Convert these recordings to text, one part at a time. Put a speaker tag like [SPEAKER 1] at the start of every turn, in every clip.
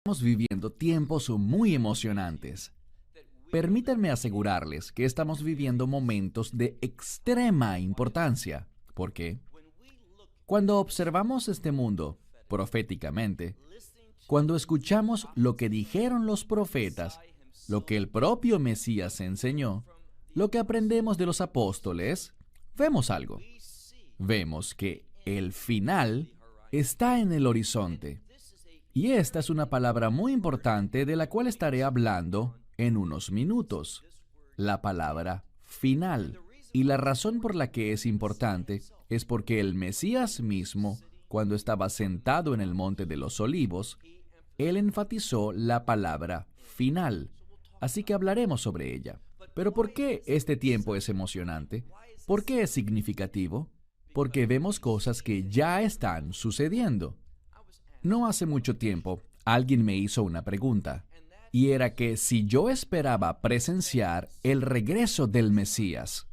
[SPEAKER 1] Estamos viviendo tiempos muy emocionantes. Permítanme asegurarles que estamos viviendo momentos de extrema importancia. ¿Por qué? Cuando observamos este mundo proféticamente, cuando escuchamos lo que dijeron los profetas, lo que el propio Mesías enseñó, lo que aprendemos de los apóstoles, vemos algo. Vemos que el final está en el horizonte. Y esta es una palabra muy importante de la cual estaré hablando en unos minutos. La palabra final. Y la razón por la que es importante es porque el Mesías mismo, cuando estaba sentado en el Monte de los Olivos, él enfatizó la palabra final. Así que hablaremos sobre ella. Pero ¿por qué este tiempo es emocionante? ¿Por qué es significativo? Porque vemos cosas que ya están sucediendo. No hace mucho tiempo, alguien me hizo una pregunta, y era que si yo esperaba presenciar el regreso del Mesías,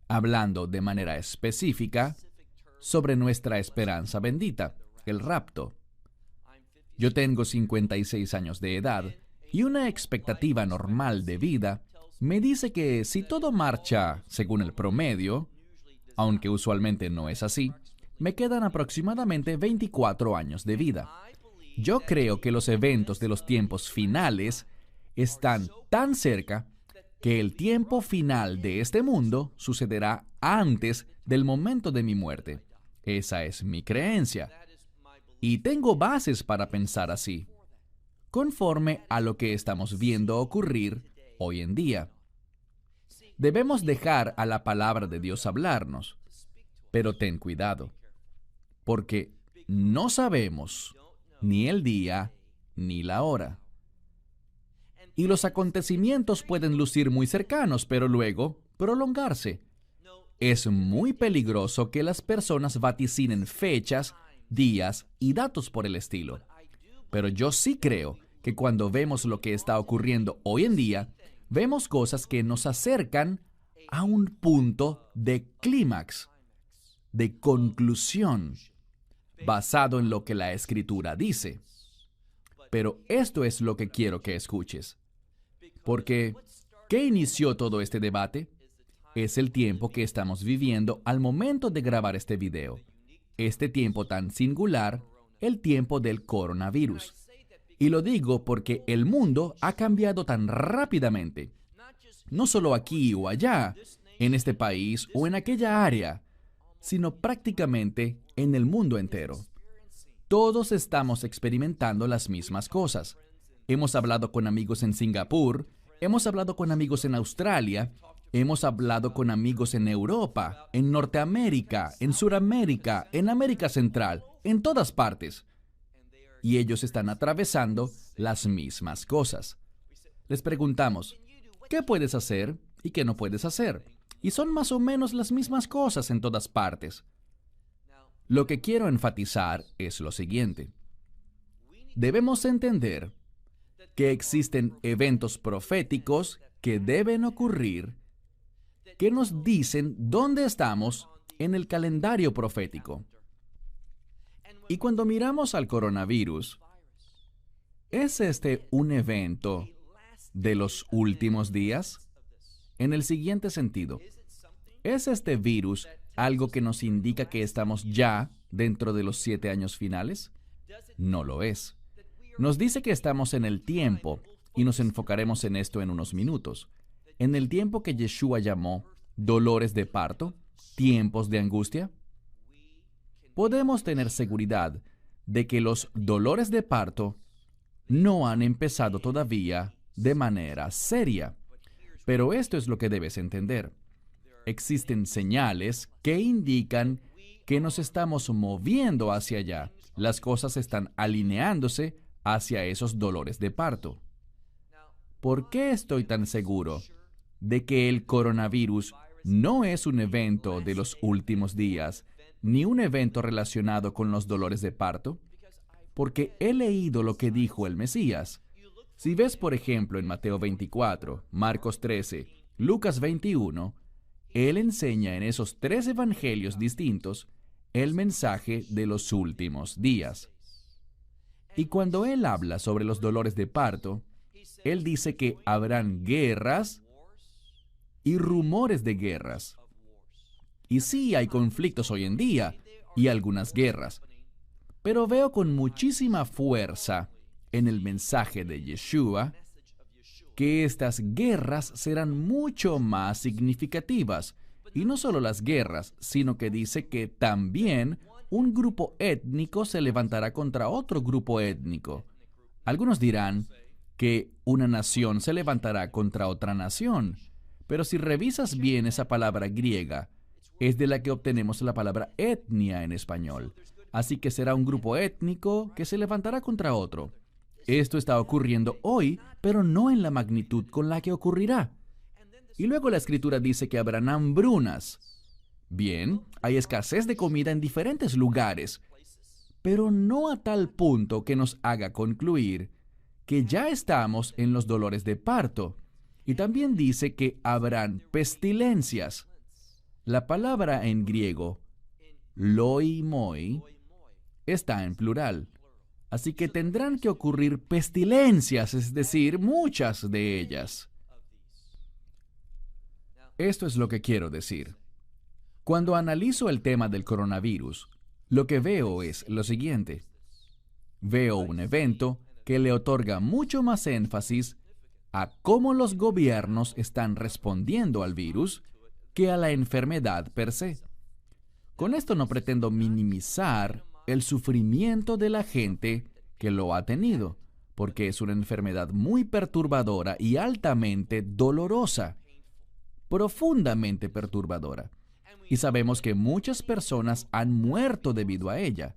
[SPEAKER 1] hablando de manera específica sobre nuestra esperanza bendita, el rapto. Yo tengo 56 años de edad, y una expectativa normal de vida me dice que si todo marcha según el promedio, aunque usualmente no es así, me quedan aproximadamente 24 años de vida. Yo creo que los eventos de los tiempos finales están tan cerca que el tiempo final de este mundo sucederá antes del momento de mi muerte. Esa es mi creencia. Y tengo bases para pensar así, conforme a lo que estamos viendo ocurrir hoy en día. Debemos dejar a la palabra de Dios hablarnos, pero ten cuidado, porque no sabemos ni el día ni la hora. Y los acontecimientos pueden lucir muy cercanos, pero luego prolongarse. Es muy peligroso que las personas vaticinen fechas, días y datos por el estilo. Pero yo sí creo que cuando vemos lo que está ocurriendo hoy en día, vemos cosas que nos acercan a un punto de clímax, de conclusión, basado en lo que la Escritura dice. Pero esto es lo que quiero que escuches. Porque, ¿qué inició todo este debate? Es el tiempo que estamos viviendo al momento de grabar este video. Este tiempo tan singular, el tiempo del coronavirus. Y lo digo porque el mundo ha cambiado tan rápidamente. No solo aquí o allá, en este país o en aquella área, sino prácticamente en el mundo entero. Todos estamos experimentando las mismas cosas. Hemos hablado con amigos en Singapur, hemos hablado con amigos en Australia, hemos hablado con amigos en Europa, en Norteamérica, en Suramérica, en América Central, en todas partes. Y ellos están atravesando las mismas cosas. Les preguntamos, ¿qué puedes hacer y qué no puedes hacer? Y son más o menos las mismas cosas en todas partes. Lo que quiero enfatizar es lo siguiente. Debemos entender que existen eventos proféticos que deben ocurrir que nos dicen dónde estamos en el calendario profético. Y cuando miramos al coronavirus, ¿es este un evento de los últimos días? En el siguiente sentido, ¿es este virus algo que nos indica que estamos ya dentro de los 7 años finales? No lo es. Nos dice que estamos en el tiempo, y nos enfocaremos en esto en unos minutos, en el tiempo que Yeshua llamó dolores de parto, tiempos de angustia. Podemos tener seguridad de que los dolores de parto no han empezado todavía de manera seria. Pero esto es lo que debes entender. Existen señales que indican que nos estamos moviendo hacia allá. Las cosas están alineándose hacia esos dolores de parto. ¿Por qué estoy tan seguro de que el coronavirus no es un evento de los últimos días, ni un evento relacionado con los dolores de parto? Porque he leído lo que dijo el Mesías. Si ves, por ejemplo, en Mateo 24, Marcos 13, Lucas 21, él enseña en esos 3 evangelios distintos el mensaje de los últimos días. Y cuando él habla sobre los dolores de parto, él dice que habrán guerras y rumores de guerras. Y sí, hay conflictos hoy en día y algunas guerras. Pero veo con muchísima fuerza en el mensaje de Yeshua que estas guerras serán mucho más significativas. Y no solo las guerras, sino que dice que también un grupo étnico se levantará contra otro grupo étnico. Algunos dirán que una nación se levantará contra otra nación. Pero si revisas bien esa palabra griega, es de la que obtenemos la palabra etnia en español. Así que será un grupo étnico que se levantará contra otro. Esto está ocurriendo hoy, pero no en la magnitud con la que ocurrirá. Y luego la Escritura dice que habrán hambrunas. Bien, hay escasez de comida en diferentes lugares, pero no a tal punto que nos haga concluir que ya estamos en los dolores de parto. Y también dice que habrán pestilencias. La palabra en griego, loimoi, está en plural. Así que tendrán que ocurrir pestilencias, es decir, muchas de ellas. Esto es lo que quiero decir. Cuando analizo el tema del coronavirus, lo que veo es lo siguiente. Veo un evento que le otorga mucho más énfasis a cómo los gobiernos están respondiendo al virus que a la enfermedad per se. Con esto no pretendo minimizar el sufrimiento de la gente que lo ha tenido, porque es una enfermedad muy perturbadora y altamente dolorosa, profundamente perturbadora. Y sabemos que muchas personas han muerto debido a ella.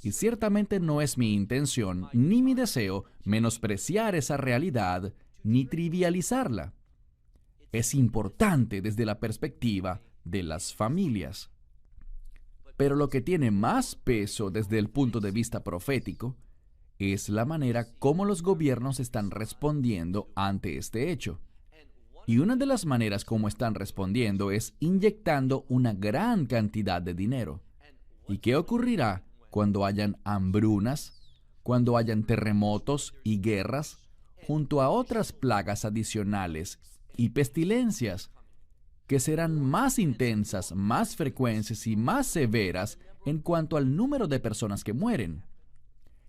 [SPEAKER 1] Y ciertamente no es mi intención ni mi deseo menospreciar esa realidad ni trivializarla. Es importante desde la perspectiva de las familias. Pero lo que tiene más peso desde el punto de vista profético es la manera como los gobiernos están respondiendo ante este hecho. Y una de las maneras como están respondiendo es inyectando una gran cantidad de dinero. ¿Y qué ocurrirá cuando hayan hambrunas, cuando hayan terremotos y guerras, junto a otras plagas adicionales y pestilencias que serán más intensas, más frecuentes y más severas en cuanto al número de personas que mueren?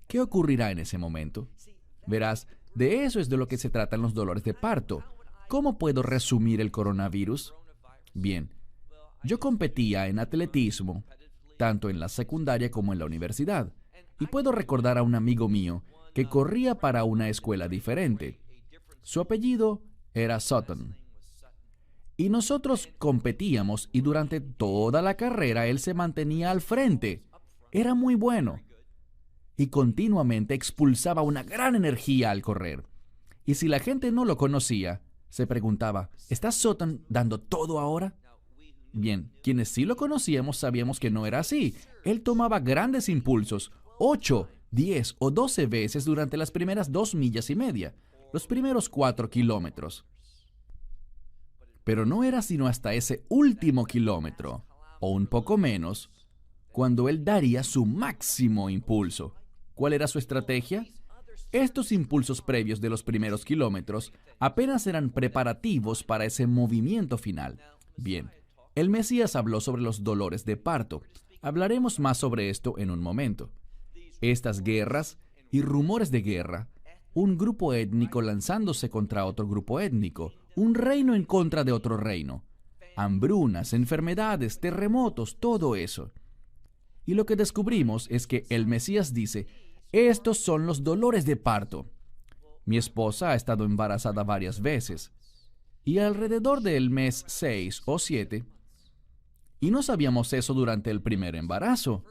[SPEAKER 1] ¿Qué ocurrirá en ese momento? Verás, de eso es de lo que se tratan los dolores de parto. ¿Cómo puedo resumir el coronavirus? Bien, yo competía en atletismo, tanto en la secundaria como en la universidad, y puedo recordar a un amigo mío que corría para una escuela diferente. Su apellido era Sutton. Y nosotros competíamos y durante toda la carrera él se mantenía al frente. Era muy bueno. Y continuamente expulsaba una gran energía al correr. Y si la gente no lo conocía, se preguntaba, ¿está Sutton dando todo ahora? Bien, quienes sí lo conocíamos sabíamos que no era así. Él tomaba grandes impulsos, 8, 10 o 12 veces durante las primeras 2,5 millas, los primeros 4 kilómetros. Pero no era sino hasta ese último kilómetro, o un poco menos, cuando él daría su máximo impulso. ¿Cuál era su estrategia? Estos impulsos previos de los primeros kilómetros apenas eran preparativos para ese movimiento final. Bien, el Mesías habló sobre los dolores de parto. Hablaremos más sobre esto en un momento. Estas guerras y rumores de guerra, un grupo étnico lanzándose contra otro grupo étnico, un reino en contra de otro reino, hambrunas, enfermedades, terremotos, todo eso. Y lo que descubrimos es que el Mesías dice, estos son los dolores de parto. Mi esposa ha estado embarazada varias veces, y alrededor del mes 6 o 7, y no sabíamos eso durante el primer embarazo,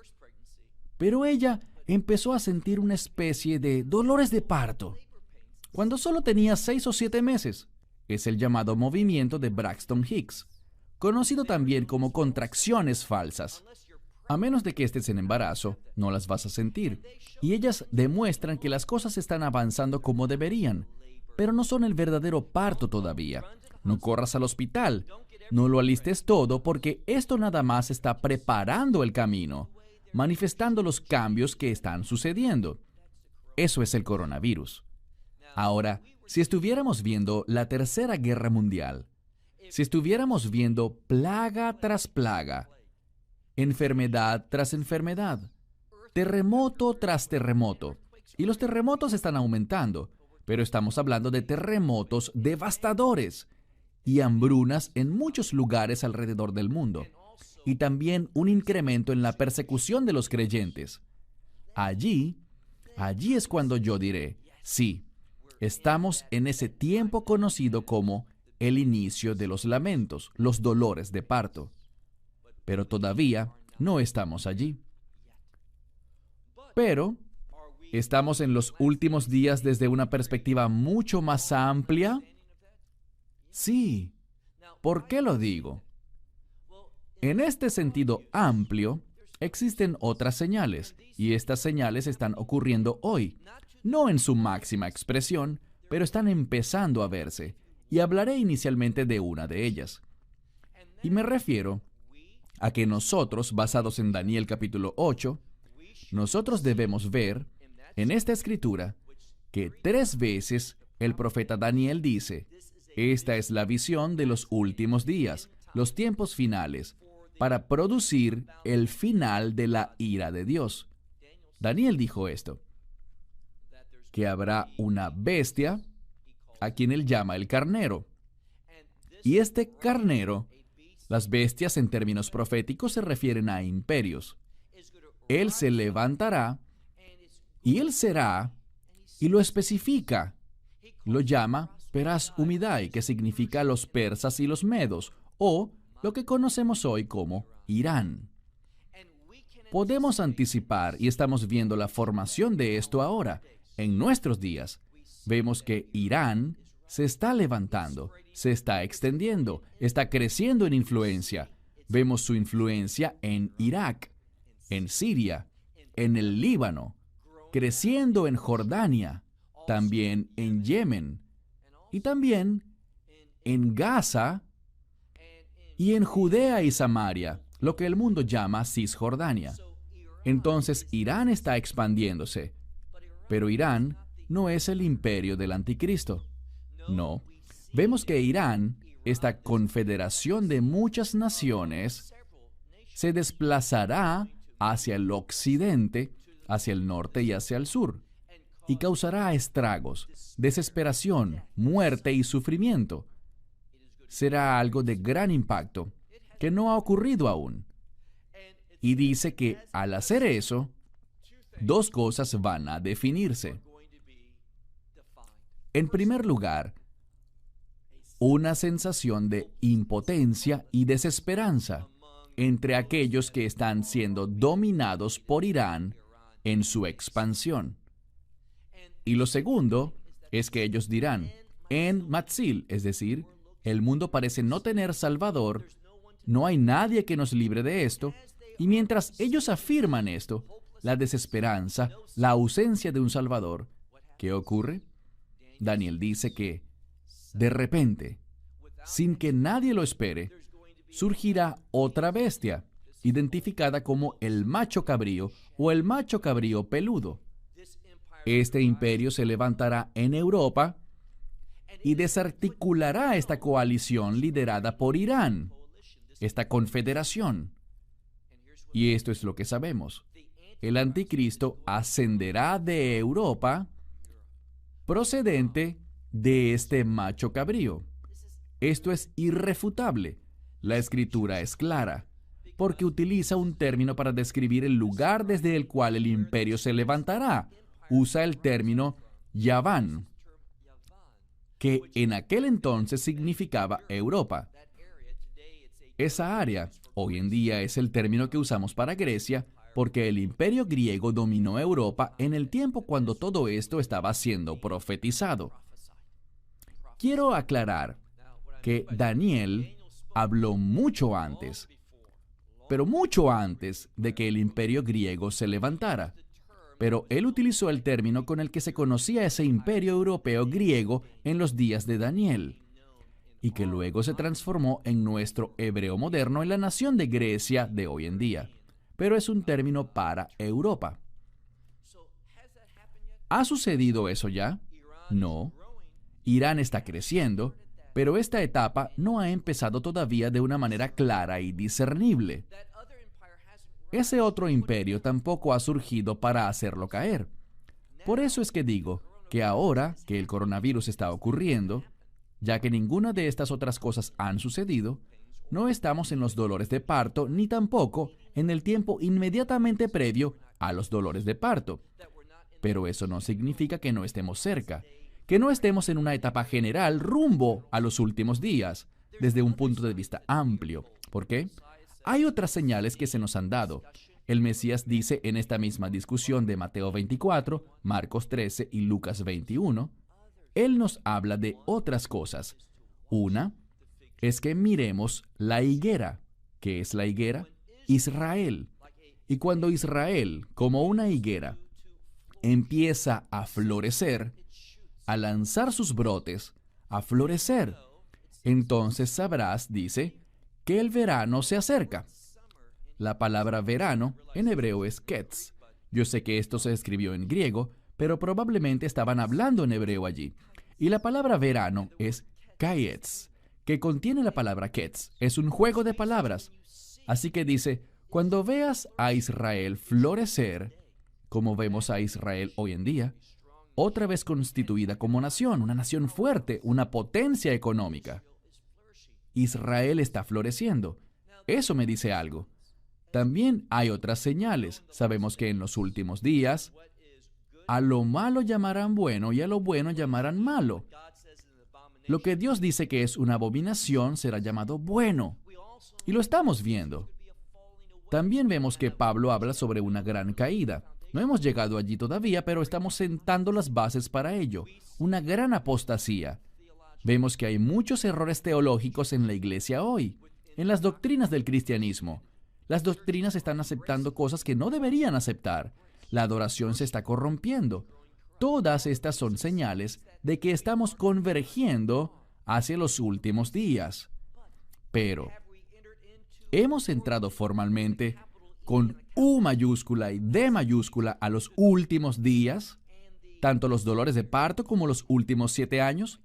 [SPEAKER 1] pero ella empezó a sentir una especie de dolores de parto cuando solo tenía 6 o 7 meses. Es el llamado movimiento de Braxton Hicks, conocido también como contracciones falsas. A menos de que estés en embarazo, no las vas a sentir. Y ellas demuestran que las cosas están avanzando como deberían, pero no son el verdadero parto todavía. No corras al hospital, no lo alistes todo, porque esto nada más está preparando el camino, manifestando los cambios que están sucediendo. Eso es el coronavirus. Ahora, si estuviéramos viendo la Tercera Guerra Mundial, si estuviéramos viendo plaga tras plaga, enfermedad tras enfermedad, terremoto tras terremoto, y los terremotos están aumentando, pero estamos hablando de terremotos devastadores y hambrunas en muchos lugares alrededor del mundo, y también un incremento en la persecución de los creyentes. Allí es cuando yo diré, sí, estamos en ese tiempo conocido como el inicio de los lamentos, los dolores de parto. Pero todavía no estamos allí. Pero ¿estamos en los últimos días desde una perspectiva mucho más amplia? Sí. ¿Por qué lo digo? En este sentido amplio, existen otras señales, y estas señales están ocurriendo hoy, no en su máxima expresión, pero están empezando a verse, y hablaré inicialmente de una de ellas. Y me refiero a que nosotros, basados en Daniel capítulo 8, nosotros debemos ver en esta escritura que 3 veces el profeta Daniel dice, esta es la visión de los últimos días, los tiempos finales, para producir el final de la ira de Dios. Daniel dijo esto, que habrá una bestia a quien él llama el carnero. Y este carnero, las bestias en términos proféticos se refieren a imperios. Él se levantará y él será, y lo especifica, lo llama Peras Umidai, que significa los persas y los medos, o lo que conocemos hoy como Irán. Podemos anticipar, y estamos viendo la formación de esto ahora, en nuestros días. Vemos que Irán se está levantando, se está extendiendo, está creciendo en influencia. Vemos su influencia en Irak, en Siria, en el Líbano, creciendo en Jordania, también en Yemen, y también en Gaza y en Judea y Samaria, lo que el mundo llama Cisjordania. Entonces Irán está expandiéndose, pero Irán no es el imperio del anticristo. No, vemos que Irán, esta confederación de muchas naciones, se desplazará hacia el occidente, hacia el norte y hacia el sur, y causará estragos, desesperación, muerte y sufrimiento. Será algo de gran impacto, que no ha ocurrido aún. Y dice que al hacer eso, 2 cosas van a definirse. En primer lugar, una sensación de impotencia y desesperanza entre aquellos que están siendo dominados por Irán en su expansión. Y lo segundo es que ellos dirán, en Matzil, es decir, el mundo parece no tener salvador, no hay nadie que nos libre de esto, y mientras ellos afirman esto, la desesperanza, la ausencia de un salvador, ¿qué ocurre? Daniel dice que, de repente, sin que nadie lo espere, surgirá otra bestia, identificada como el macho cabrío o el macho cabrío peludo. Este imperio se levantará en Europa y desarticulará esta coalición liderada por Irán, esta confederación. Y esto es lo que sabemos. El anticristo ascenderá de Europa procedente de este macho cabrío. Esto es irrefutable. La escritura es clara, porque utiliza un término para describir el lugar desde el cual el imperio se levantará. Usa el término Yaván, que en aquel entonces significaba Europa. Esa área, hoy en día es el término que usamos para Grecia, porque el imperio griego dominó Europa en el tiempo cuando todo esto estaba siendo profetizado. Quiero aclarar que Daniel habló mucho antes, pero mucho antes de que el imperio griego se levantara. Pero él utilizó el término con el que se conocía ese imperio europeo griego en los días de Daniel, y que luego se transformó en nuestro hebreo moderno en la nación de Grecia de hoy en día. Pero es un término para Europa. ¿Ha sucedido eso ya? No. Irán está creciendo, pero esta etapa no ha empezado todavía de una manera clara y discernible. Ese otro imperio tampoco ha surgido para hacerlo caer. Por eso es que digo que ahora que el coronavirus está ocurriendo, ya que ninguna de estas otras cosas han sucedido, no estamos en los dolores de parto ni tampoco en el tiempo inmediatamente previo a los dolores de parto. Pero eso no significa que no estemos cerca, que no estemos en una etapa general rumbo a los últimos días, desde un punto de vista amplio. ¿Por qué? Hay otras señales que se nos han dado. El Mesías dice en esta misma discusión de Mateo 24, Marcos 13 y Lucas 21, Él nos habla de otras cosas. Una es que miremos la higuera. ¿Qué es la higuera? Israel. Y cuando Israel, como una higuera, empieza a florecer, a lanzar sus brotes, a florecer, entonces sabrás, dice, que el verano se acerca. La palabra verano en hebreo es ketz. Yo sé que esto se escribió en griego, pero probablemente estaban hablando en hebreo allí. Y la palabra verano es kayetz, que contiene la palabra ketz. Es un juego de palabras. Así que dice, cuando veas a Israel florecer, como vemos a Israel hoy en día, otra vez constituida como nación, una nación fuerte, una potencia económica. Israel está floreciendo. Eso me dice algo. También hay otras señales. Sabemos que en los últimos días, a lo malo llamarán bueno y a lo bueno llamarán malo. Lo que Dios dice que es una abominación será llamado bueno. Y lo estamos viendo. También vemos que Pablo habla sobre una gran caída. No hemos llegado allí todavía, pero estamos sentando las bases para ello. Una gran apostasía. Vemos que hay muchos errores teológicos en la iglesia hoy, en las doctrinas del cristianismo. Las doctrinas están aceptando cosas que no deberían aceptar. La adoración se está corrompiendo. Todas estas son señales de que estamos convergiendo hacia los últimos días. Pero, ¿hemos entrado formalmente con U mayúscula y D mayúscula a los últimos días? ¿Tanto los dolores de parto como los últimos 7 años?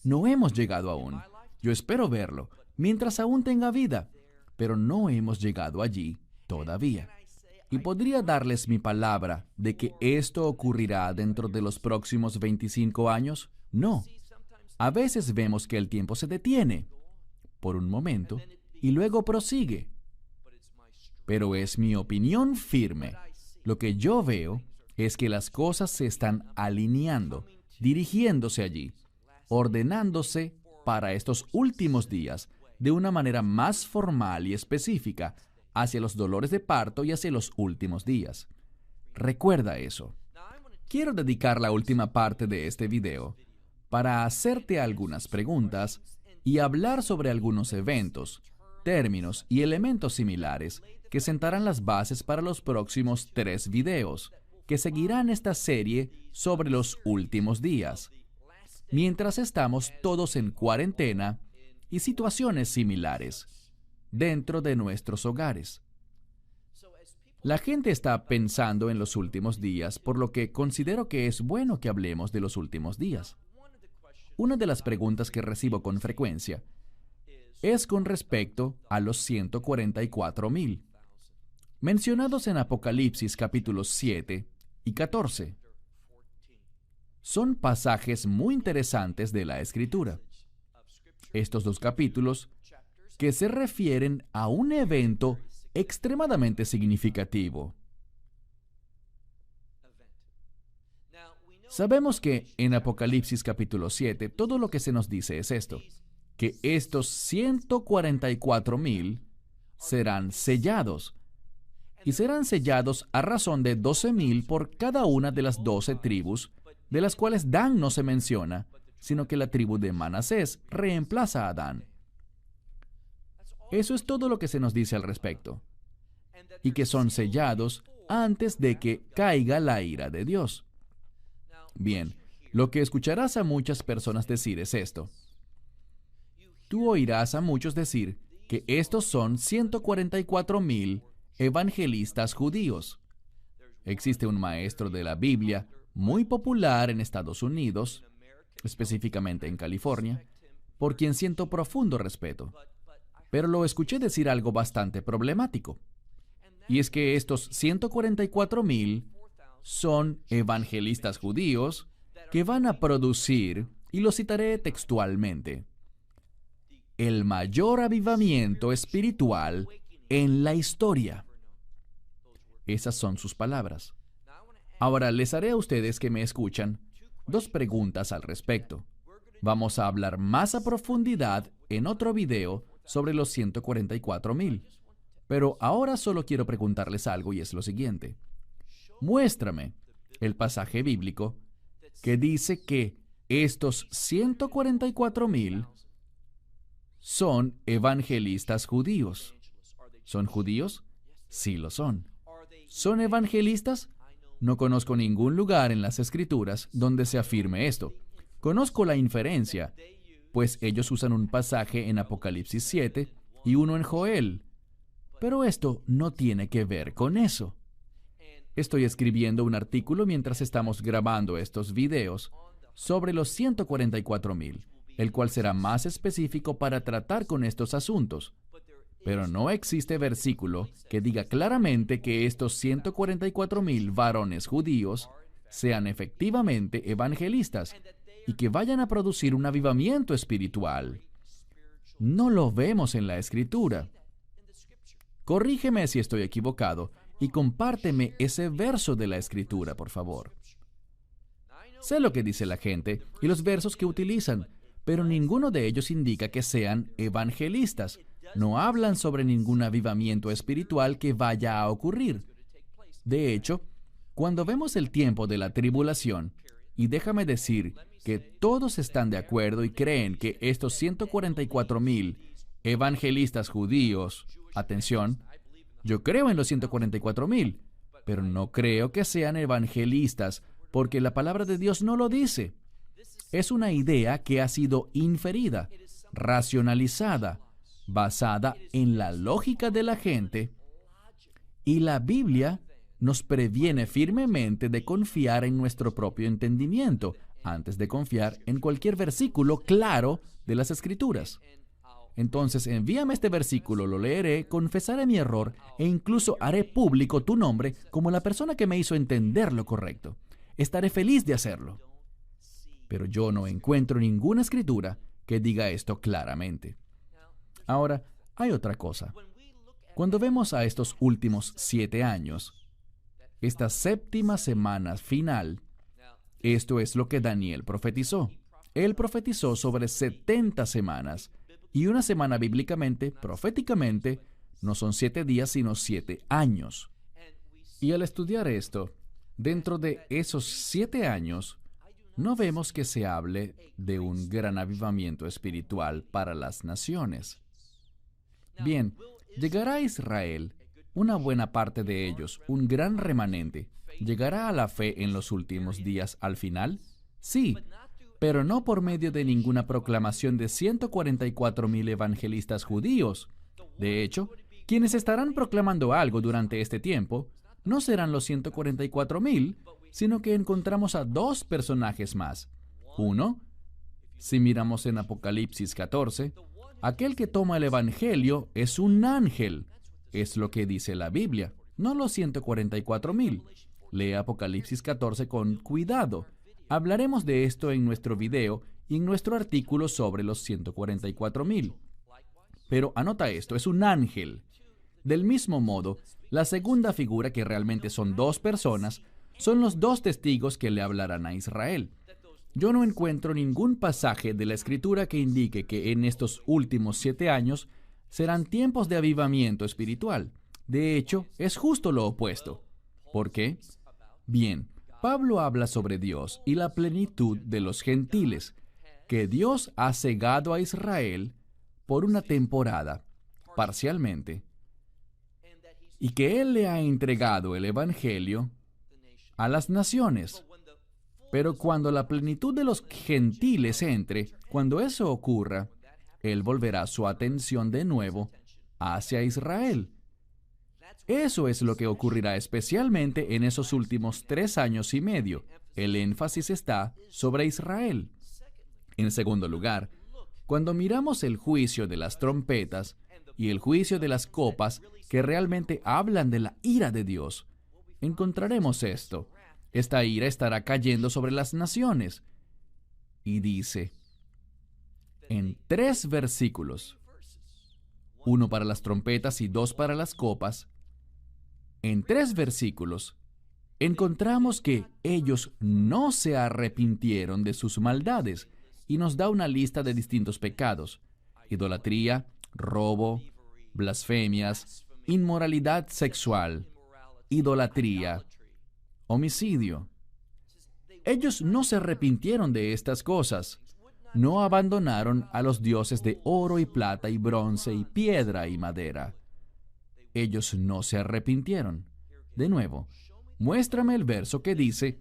[SPEAKER 1] No hemos llegado aún. Yo espero verlo, mientras aún tenga vida. Pero no hemos llegado allí todavía. Y podría darles mi palabra de que esto ocurrirá dentro de los próximos 25 años. No. A veces vemos que el tiempo se detiene por un momento y luego prosigue. Pero es mi opinión firme. Lo que yo veo es que las cosas se están alineando, dirigiéndose allí, ordenándose para estos últimos días, de una manera más formal y específica hacia los dolores de parto y hacia los últimos días. Recuerda eso. Quiero dedicar la última parte de este video para hacerte algunas preguntas y hablar sobre algunos eventos, términos y elementos similares que sentarán las bases para los próximos 3 videos que seguirán esta serie sobre los últimos días, mientras estamos todos en cuarentena y situaciones similares dentro de nuestros hogares. La gente está pensando en los últimos días, por lo que considero que es bueno que hablemos de los últimos días. Una de las preguntas que recibo con frecuencia es con respecto a los 144,000, mencionados en Apocalipsis capítulos 7 y 14. Son pasajes muy interesantes de la Escritura. Estos 2 capítulos que se refieren a un evento extremadamente significativo. Sabemos que en Apocalipsis capítulo 7 todo lo que se nos dice es esto, que estos 144,000 serán sellados, y serán sellados a razón de 12,000 por cada una de las 12 tribus, de las cuales Dan no se menciona, sino que la tribu de Manasés reemplaza a Dan. Eso es todo lo que se nos dice al respecto, y que son sellados antes de que caiga la ira de Dios. Bien, lo que escucharás a muchas personas decir es esto. Tú oirás a muchos decir que estos son 144,000 evangelistas judíos. Existe un maestro de la Biblia muy popular en Estados Unidos, específicamente en California, por quien siento profundo respeto. Pero lo escuché decir algo bastante problemático. Y es que estos 144,000 son evangelistas judíos que van a producir, y lo citaré textualmente, el mayor avivamiento espiritual en la historia. Esas son sus palabras. Ahora les haré a ustedes que me escuchan 2 preguntas al respecto. Vamos a hablar más a profundidad en otro video sobre los 144,000. Pero ahora solo quiero preguntarles algo y es lo siguiente. Muéstrame el pasaje bíblico que dice que estos 144,000 son evangelistas judíos. ¿Son judíos? Sí lo son. ¿Son evangelistas? No conozco ningún lugar en las Escrituras donde se afirme esto. Conozco la inferencia, pues ellos usan un pasaje en Apocalipsis 7 y uno en Joel. Pero esto no tiene que ver con eso. Estoy escribiendo un artículo mientras estamos grabando estos videos sobre los 144,000, el cual será más específico para tratar con estos asuntos. Pero no existe versículo que diga claramente que estos 144,000 varones judíos sean efectivamente evangelistas y que vayan a producir un avivamiento espiritual. No lo vemos en la Escritura. Corrígeme si estoy equivocado y compárteme ese verso de la Escritura, por favor. Sé lo que dice la gente y los versos que utilizan, pero ninguno de ellos indica que sean evangelistas. No hablan sobre ningún avivamiento espiritual que vaya a ocurrir. De hecho, cuando vemos el tiempo de la tribulación, y déjame decir que todos están de acuerdo y creen que estos 144,000 evangelistas judíos, atención, yo creo en los 144,000, pero no creo que sean evangelistas porque la palabra de Dios no lo dice. Es una idea que ha sido inferida, racionalizada, basada en la lógica de la gente, y la Biblia nos previene firmemente de confiar en nuestro propio entendimiento antes de confiar en cualquier versículo claro de las Escrituras. Entonces, envíame este versículo, lo leeré, confesaré mi error e incluso haré público tu nombre como la persona que me hizo entender lo correcto. Estaré feliz de hacerlo. Pero yo no encuentro ninguna escritura que diga esto claramente. Ahora, hay otra cosa. Cuando vemos a estos últimos 7 años, esta 7ª semana final, esto es lo que Daniel profetizó. Él profetizó sobre 70 semanas, y una semana bíblicamente, proféticamente, no son 7 días, sino 7 años. Y al estudiar esto, dentro de esos 7 años, no vemos que se hable de un gran avivamiento espiritual para las naciones. Bien, llegará a Israel, una buena parte de ellos, un gran remanente. ¿Llegará a la fe en los últimos días al final? Sí, pero no por medio de ninguna proclamación de 144,000 evangelistas judíos. De hecho, quienes estarán proclamando algo durante este tiempo no serán los 144,000, sino que encontramos a 2 personajes más. Uno, si miramos en Apocalipsis 14, aquel que toma el Evangelio es un ángel. Es lo que dice la Biblia, no los 144,000. Lee Apocalipsis 14 con cuidado. Hablaremos de esto en nuestro video y en nuestro artículo sobre los 144,000. Pero anota esto, es un ángel. Del mismo modo, la segunda figura, que realmente son 2 personas, son los 2 testigos que le hablarán a Israel. Yo no encuentro ningún pasaje de la Escritura que indique que en estos últimos 7 años serán tiempos de avivamiento espiritual. De hecho, es justo lo opuesto. ¿Por qué? Bien, Pablo habla sobre Dios y la plenitud de los gentiles, que Dios ha cegado a Israel por una temporada, parcialmente, y que Él le ha entregado el Evangelio a las naciones. Pero cuando la plenitud de los gentiles entre, cuando eso ocurra, Él volverá su atención de nuevo hacia Israel. Eso es lo que ocurrirá especialmente en esos últimos 3 años y medio. el énfasis está sobre Israel. En segundo lugar, cuando miramos el juicio de las trompetas y el juicio de las copas que realmente hablan de la ira de Dios, encontraremos esto. Esta ira estará cayendo sobre las naciones. Y dice, en 3 versículos, 1 para las trompetas y 2 para las copas, en 3 versículos, encontramos que ellos no se arrepintieron de sus maldades y nos da una lista de distintos pecados: idolatría, robo, blasfemias, inmoralidad sexual, idolatría, homicidio. Ellos no se arrepintieron de estas cosas. No abandonaron a los dioses de oro y plata y bronce y piedra y madera. Ellos no se arrepintieron. De nuevo, muéstrame el verso que dice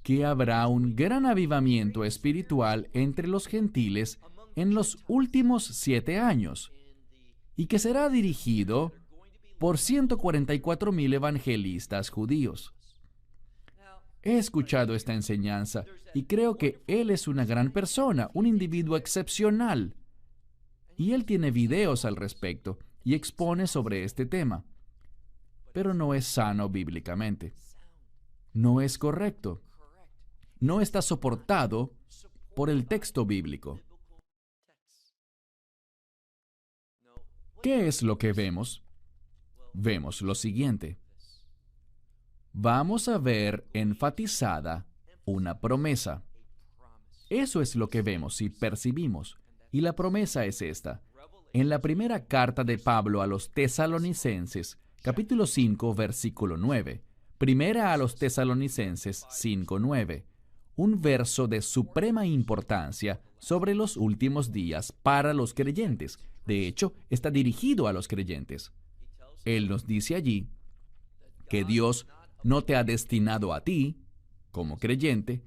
[SPEAKER 1] que habrá un gran avivamiento espiritual entre los gentiles en los últimos 7 años y que será dirigido por 144,000 evangelistas judíos. He escuchado esta enseñanza y creo que él es una gran persona, un individuo excepcional. Y él tiene videos al respecto y expone sobre este tema. Pero no es sano bíblicamente. No es correcto. No está soportado por el texto bíblico. ¿Qué es lo que vemos? Vemos lo siguiente. Vamos a ver enfatizada una promesa. Eso es lo que vemos y percibimos. Y la promesa es esta. En la primera carta de Pablo a los Tesalonicenses, capítulo 5, versículo 9. Primera a los Tesalonicenses 5:9. Un verso de suprema importancia sobre los últimos días para los creyentes. De hecho, está dirigido a los creyentes. Él nos dice allí que Dios no te ha destinado a ti, como creyente,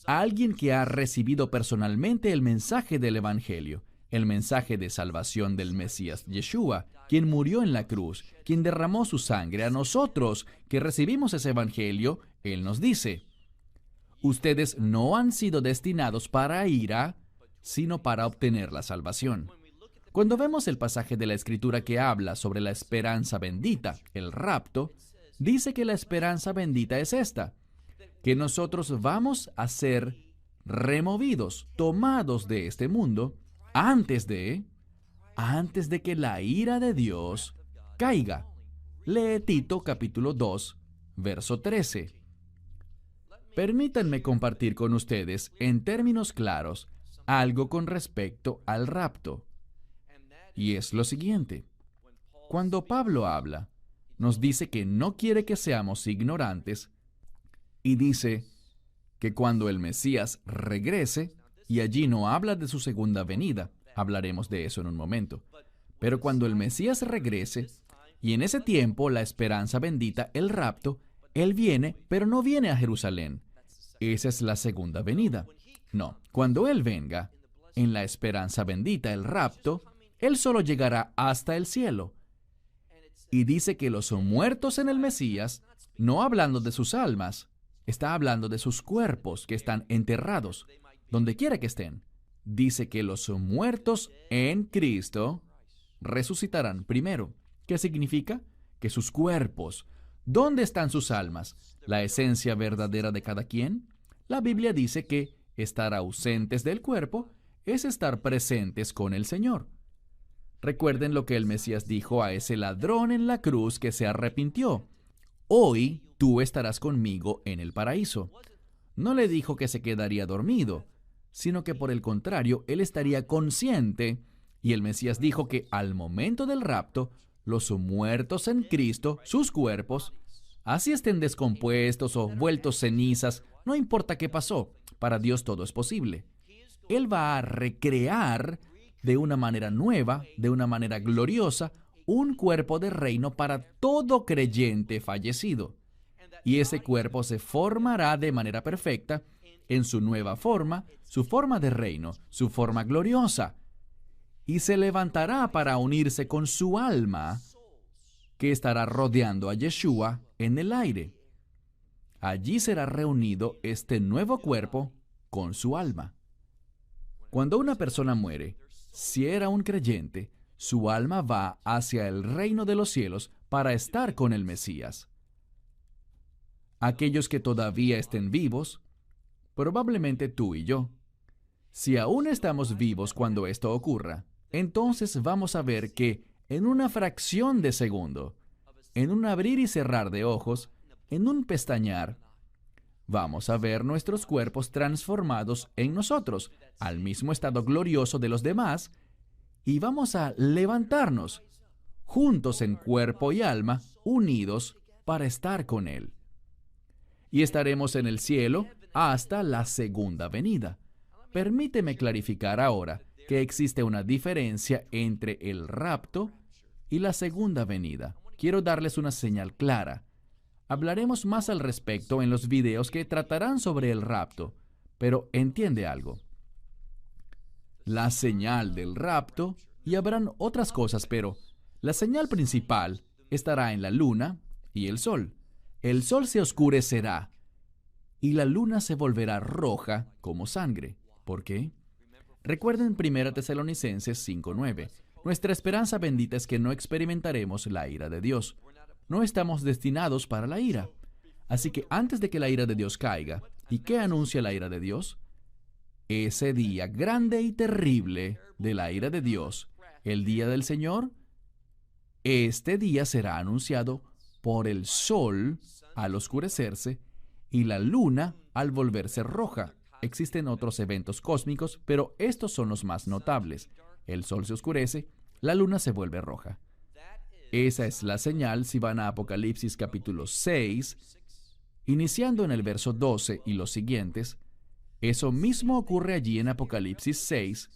[SPEAKER 1] a alguien que ha recibido personalmente el mensaje del Evangelio, el mensaje de salvación del Mesías Yeshua, quien murió en la cruz, quien derramó su sangre. A nosotros que recibimos ese Evangelio, Él nos dice, ustedes no han sido destinados para ira, sino para obtener la salvación. Cuando vemos el pasaje de la Escritura que habla sobre la esperanza bendita, el rapto, dice que la esperanza bendita es esta, que nosotros vamos a ser removidos, tomados de este mundo, antes de que la ira de Dios caiga. Lee Tito capítulo 2, verso 13. Permítanme compartir con ustedes, en términos claros, algo con respecto al rapto. Y es lo siguiente. Cuando Pablo habla, nos dice que no quiere que seamos ignorantes y dice que cuando el Mesías regrese, y allí no habla de su segunda venida, hablaremos de eso en un momento, pero cuando el Mesías regrese, y en ese tiempo la esperanza bendita, el rapto, Él viene, pero no viene a Jerusalén. Esa es la segunda venida. No, cuando Él venga, en la esperanza bendita, el rapto, Él solo llegará hasta el cielo. Y dice que los muertos en el Mesías, no hablando de sus almas, está hablando de sus cuerpos que están enterrados, donde quiera que estén. Dice que los muertos en Cristo resucitarán primero. ¿Qué significa? Que sus cuerpos. ¿Dónde están sus almas? ¿La esencia verdadera de cada quien? La Biblia dice que estar ausentes del cuerpo es estar presentes con el Señor. Recuerden lo que el Mesías dijo a ese ladrón en la cruz que se arrepintió. Hoy tú estarás conmigo en el paraíso. No le dijo que se quedaría dormido, sino que por el contrario, él estaría consciente. Y el Mesías dijo que al momento del rapto, los muertos en Cristo, sus cuerpos, así estén descompuestos o vueltos cenizas, no importa qué pasó, para Dios todo es posible. Él va a recrear de una manera nueva, de una manera gloriosa, un cuerpo de reino para todo creyente fallecido. Y ese cuerpo se formará de manera perfecta en su nueva forma, su forma de reino, su forma gloriosa. Y se levantará para unirse con su alma, que estará rodeando a Yeshua en el aire. Allí será reunido este nuevo cuerpo con su alma. Cuando una persona muere, si era un creyente, su alma va hacia el reino de los cielos para estar con el Mesías. Aquellos que todavía estén vivos, probablemente tú y yo, si aún estamos vivos cuando esto ocurra, entonces vamos a ver que en una fracción de segundo, en un abrir y cerrar de ojos, en un pestañear, vamos a ver nuestros cuerpos transformados en nosotros, al mismo estado glorioso de los demás, y vamos a levantarnos, juntos en cuerpo y alma, unidos para estar con Él. Y estaremos en el cielo hasta la segunda venida. Permíteme clarificar ahora que existe una diferencia entre el rapto y la segunda venida. Quiero darles una señal clara. Hablaremos más al respecto en los videos que tratarán sobre el rapto, pero entiende algo. La señal del rapto, y habrán otras cosas, pero la señal principal estará en la luna y el sol. El sol se oscurecerá y la luna se volverá roja como sangre. ¿Por qué? Recuerden 1 Tesalonicenses 5:9. Nuestra esperanza bendita es que no experimentaremos la ira de Dios. No estamos destinados para la ira. Así que antes de que la ira de Dios caiga, ¿y qué anuncia la ira de Dios? Ese día grande y terrible de la ira de Dios, el día del Señor, este día será anunciado por el sol al oscurecerse y la luna al volverse roja. Existen otros eventos cósmicos, pero estos son los más notables. El sol se oscurece, la luna se vuelve roja. Esa es la señal si van a Apocalipsis capítulo 6, iniciando en el verso 12 y los siguientes. Eso mismo ocurre allí en Apocalipsis 6.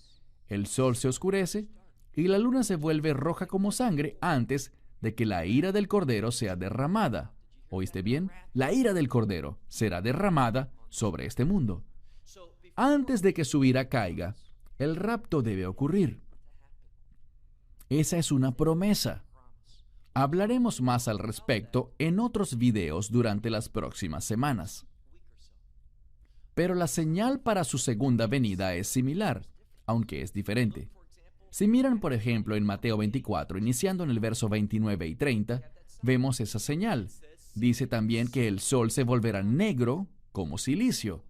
[SPEAKER 1] El sol se oscurece y la luna se vuelve roja como sangre antes de que la ira del Cordero sea derramada. ¿Oíste bien? La ira del Cordero será derramada sobre este mundo. Antes de que su ira caiga, el rapto debe ocurrir. Esa es una promesa. Hablaremos más al respecto en otros videos durante las próximas semanas. Pero la señal para su segunda venida es similar, aunque es diferente. Si miran, por ejemplo, en Mateo 24, iniciando en el verso 29 y 30, vemos esa señal. Dice también que el sol se volverá negro como silicio,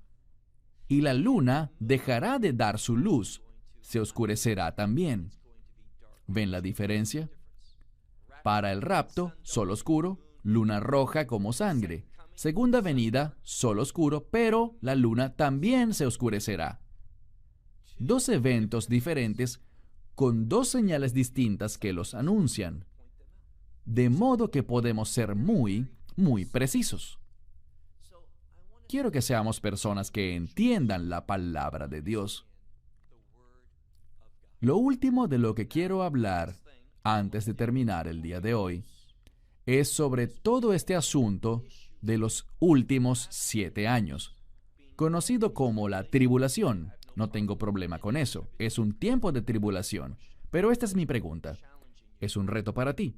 [SPEAKER 1] y la luna dejará de dar su luz, se oscurecerá también. ¿Ven la diferencia? Para el rapto, sol oscuro, luna roja como sangre. Segunda venida, sol oscuro, pero la luna también se oscurecerá. Dos eventos diferentes con dos señales distintas que los anuncian. De modo que podemos ser muy precisos. Quiero que seamos personas que entiendan la palabra de Dios. Lo último de lo que quiero hablar antes de terminar el día de hoy es sobre todo este asunto de los últimos 7 años, conocido como la tribulación. No tengo problema con eso. Es un tiempo de tribulación. Pero esta es mi pregunta. Es un reto para ti.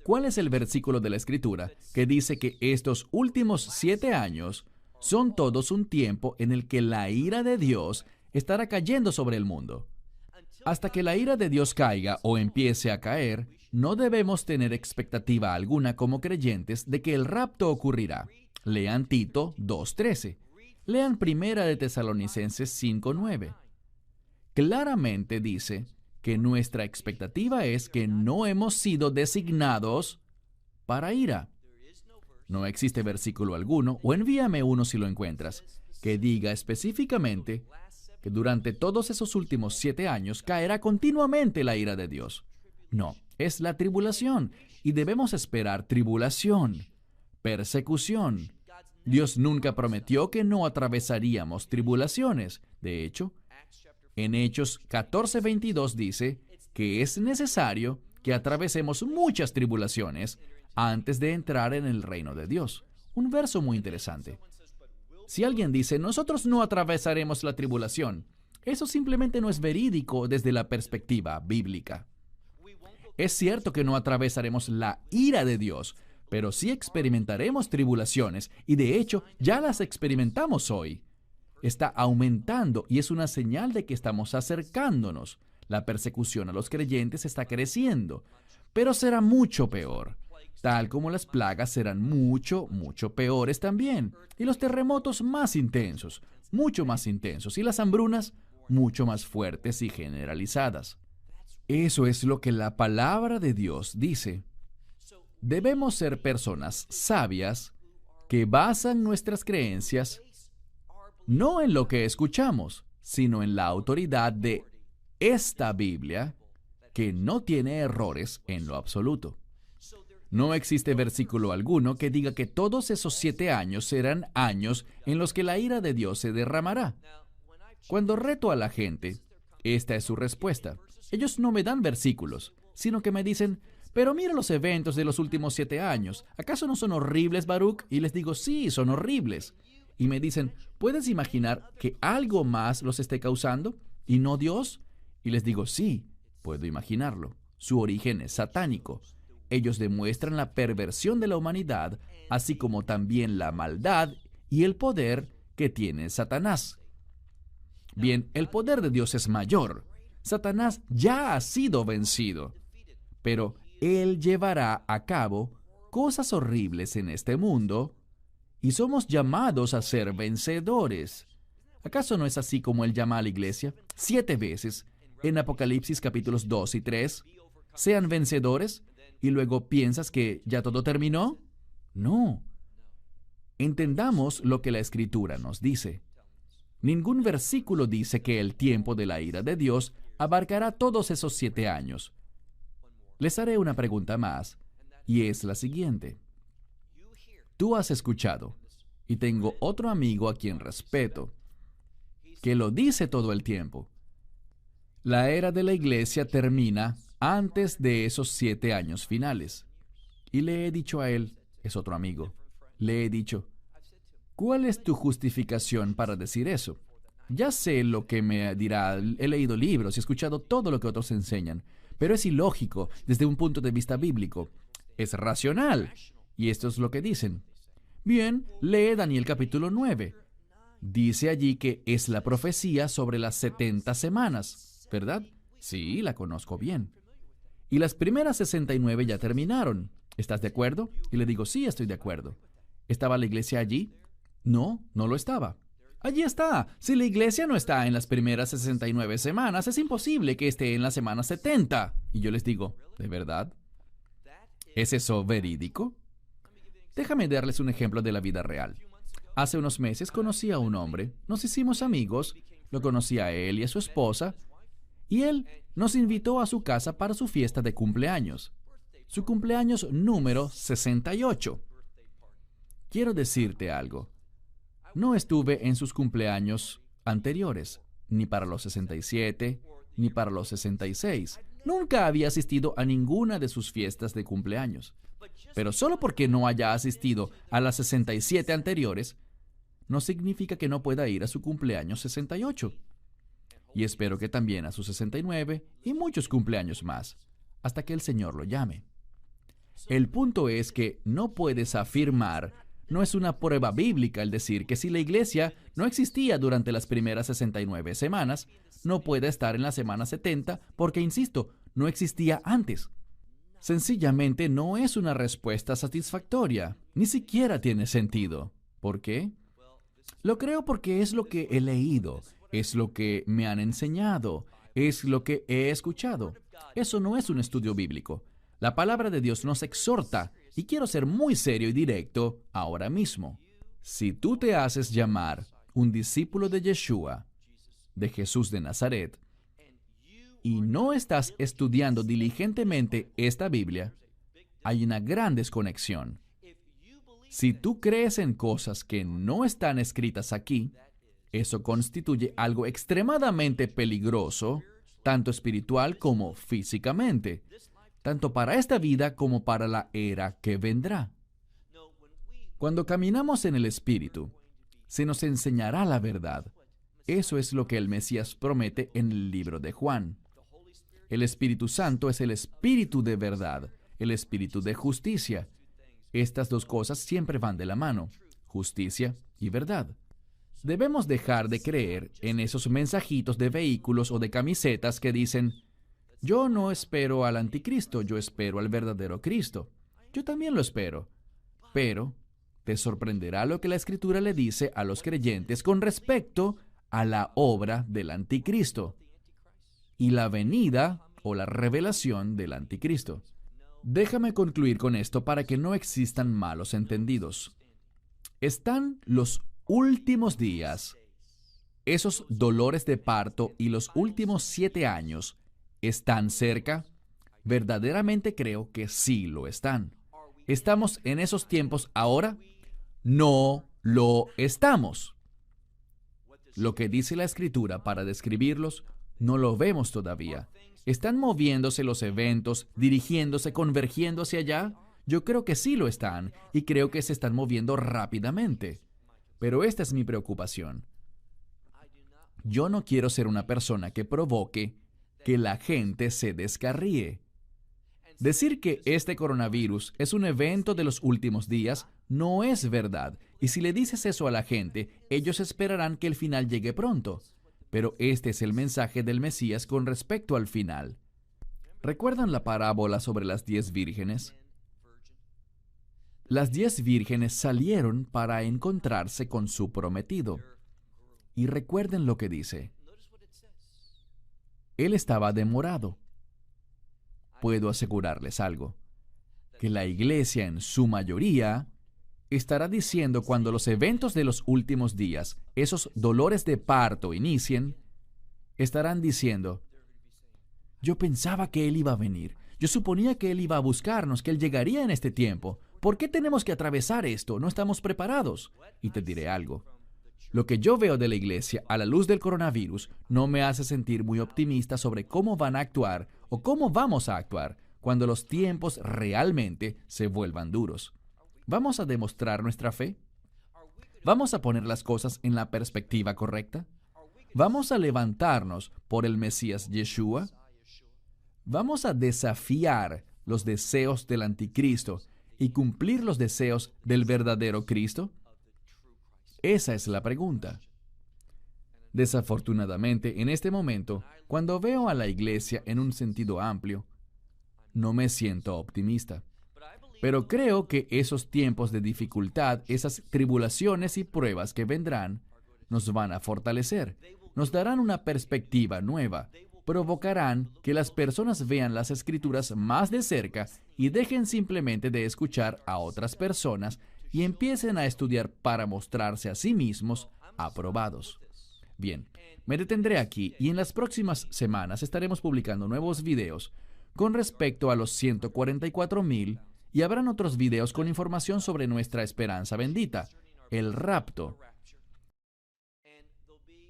[SPEAKER 1] ¿Cuál es el versículo de la Escritura que dice que estos últimos 7 años son todos un tiempo en el que la ira de Dios estará cayendo sobre el mundo? Hasta que la ira de Dios caiga o empiece a caer, no debemos tener expectativa alguna como creyentes de que el rapto ocurrirá. Lean Tito 2:13. Lean 1 de Tesalonicenses 5:9. Claramente dice que nuestra expectativa es que no hemos sido designados para ira. No existe versículo alguno, o envíame uno si lo encuentras, que diga específicamente que durante todos esos últimos 7 años caerá continuamente la ira de Dios. No, es la tribulación, y debemos esperar tribulación, persecución. Dios nunca prometió que no atravesaríamos tribulaciones. De hecho, en Hechos 14:22 dice que es necesario que atravesemos muchas tribulaciones antes de entrar en el reino de Dios. Un verso muy interesante. Si alguien dice, nosotros no atravesaremos la tribulación, eso simplemente no es verídico desde la perspectiva bíblica. Es cierto que no atravesaremos la ira de Dios, pero sí experimentaremos tribulaciones, y de hecho ya las experimentamos hoy. Está aumentando y es una señal de que estamos acercándonos. La persecución a los creyentes está creciendo, pero será mucho peor. Tal como las plagas serán mucho, mucho peores también. Y los terremotos más intensos, mucho más intensos. Y las hambrunas mucho más fuertes y generalizadas. Eso es lo que la palabra de Dios dice. Debemos ser personas sabias que basan nuestras creencias no en lo que escuchamos, sino en la autoridad de esta Biblia, que no tiene errores en lo absoluto. No existe versículo alguno que diga que todos esos 7 años serán años en los que la ira de Dios se derramará. Cuando reto a la gente, esta es su respuesta. Ellos no me dan versículos, sino que me dicen, pero mira los eventos de los últimos 7 años. ¿Acaso no son horribles, Baruch? Y les digo, sí, son horribles. Y me dicen, ¿puedes imaginar que algo más los esté causando y no Dios? Y les digo, sí, puedo imaginarlo. Su origen es satánico. Ellos demuestran la perversión de la humanidad, así como también la maldad y el poder que tiene Satanás. Bien, el poder de Dios es mayor. Satanás ya ha sido vencido, pero él llevará a cabo cosas horribles en este mundo y somos llamados a ser vencedores. ¿Acaso no es así como él llama a la iglesia? 7 veces en Apocalipsis capítulos 2 y 3. Sean vencedores. ¿Y luego piensas que ya todo terminó? No. Entendamos lo que la Escritura nos dice. Ningún versículo dice que el tiempo de la ira de Dios abarcará todos esos 7 años. Les haré una pregunta más, y es la siguiente. Tú has escuchado, y tengo otro amigo a quien respeto, que lo dice todo el tiempo. La era de la iglesia termina antes de esos 7 años finales. Y le he dicho a él, es otro amigo, le he dicho, ¿cuál es tu justificación para decir eso? Ya sé lo que me dirá, he leído libros y he escuchado todo lo que otros enseñan, pero es ilógico desde un punto de vista bíblico. Es racional. Y esto es lo que dicen. Bien, lee Daniel capítulo 9. Dice allí que es la profecía sobre las 70 semanas, ¿verdad? Sí, la conozco bien. Y las primeras 69 ya terminaron. ¿Estás de acuerdo? Y le digo, sí, estoy de acuerdo. ¿Estaba la iglesia allí? No, no lo estaba. Allí está. Si la iglesia no está en las primeras 69 semanas, es imposible que esté en la semana 70. Y yo les digo, ¿de verdad? ¿Es eso verídico? Déjame darles un ejemplo de la vida real. Hace unos meses conocí a un hombre, nos hicimos amigos, lo conocí a él y a su esposa, y él nos invitó a su casa para su fiesta de cumpleaños. Su cumpleaños número 68. Quiero decirte algo. No estuve en sus cumpleaños anteriores, ni para los 67, ni para los 66. Nunca había asistido a ninguna de sus fiestas de cumpleaños. Pero solo porque no haya asistido a las 67 anteriores, no significa que no pueda ir a su cumpleaños 68. Y espero que también a sus 69 y muchos cumpleaños más, hasta que el Señor lo llame. El punto es que no puedes afirmar, no es una prueba bíblica el decir que si la iglesia no existía durante las primeras 69 semanas, no puede estar en la semana 70 porque, insisto, no existía antes. Sencillamente no es una respuesta satisfactoria, ni siquiera tiene sentido. ¿Por qué? Lo creo porque es lo que he leído, es lo que me han enseñado, es lo que he escuchado. Eso no es un estudio bíblico. La palabra de Dios nos exhorta, y quiero ser muy serio y directo ahora mismo. Si tú te haces llamar un discípulo de Yeshua, de Jesús de Nazaret, y no estás estudiando diligentemente esta Biblia, hay una gran desconexión. Si tú crees en cosas que no están escritas aquí, eso constituye algo extremadamente peligroso, tanto espiritual como físicamente, tanto para esta vida como para la era que vendrá. Cuando caminamos en el Espíritu, se nos enseñará la verdad. Eso es lo que el Mesías promete en el libro de Juan. El Espíritu Santo es el Espíritu de verdad, el Espíritu de justicia. Estas dos cosas siempre van de la mano, justicia y verdad. Debemos dejar de creer en esos mensajitos de vehículos o de camisetas que dicen, yo no espero al anticristo, yo espero al verdadero Cristo. Yo también lo espero. Pero te sorprenderá lo que la Escritura le dice a los creyentes con respecto a la obra del anticristo y la venida o la revelación del anticristo. Déjame concluir con esto para que no existan malos entendidos. Están los últimos días, esos dolores de parto y los últimos 7 años, ¿están cerca? Verdaderamente creo que sí lo están. ¿Estamos en esos tiempos ahora? No lo estamos. Lo que dice la Escritura para describirlos, no lo vemos todavía. ¿Están moviéndose los eventos, dirigiéndose, convergiendo hacia allá? Yo creo que sí lo están, y creo que se están moviendo rápidamente. Pero esta es mi preocupación. Yo no quiero ser una persona que provoque que la gente se descarríe. Decir que este coronavirus es un evento de los últimos días no es verdad. Y si le dices eso a la gente, ellos esperarán que el final llegue pronto. Pero este es el mensaje del Mesías con respecto al final. ¿Recuerdan la parábola sobre las 10 vírgenes? Las 10 vírgenes salieron para encontrarse con su prometido. Y recuerden lo que dice. Él estaba demorado. Puedo asegurarles algo, que la iglesia en su mayoría estará diciendo cuando los eventos de los últimos días, esos dolores de parto inicien, estarán diciendo, yo pensaba que Él iba a venir, yo suponía que Él iba a buscarnos, que Él llegaría en este tiempo. ¿Por qué tenemos que atravesar esto? No estamos preparados. Y te diré algo. Lo que yo veo de la iglesia a la luz del coronavirus no me hace sentir muy optimista sobre cómo van a actuar o cómo vamos a actuar cuando los tiempos realmente se vuelvan duros. ¿Vamos a demostrar nuestra fe? ¿Vamos a poner las cosas en la perspectiva correcta? ¿Vamos a levantarnos por el Mesías Yeshua? ¿Vamos a desafiar los deseos del anticristo y cumplir los deseos del verdadero Cristo? Esa es la pregunta. Desafortunadamente, en este momento, cuando veo a la iglesia en un sentido amplio, no me siento optimista. Pero creo que esos tiempos de dificultad, esas tribulaciones y pruebas que vendrán, nos van a fortalecer, nos darán una perspectiva nueva, provocarán que las personas vean las Escrituras más de cerca y dejen simplemente de escuchar a otras personas y empiecen a estudiar para mostrarse a sí mismos aprobados. Bien, me detendré aquí y en las próximas semanas estaremos publicando nuevos videos con respecto a los 144,000 y habrán otros videos con información sobre nuestra esperanza bendita, el rapto.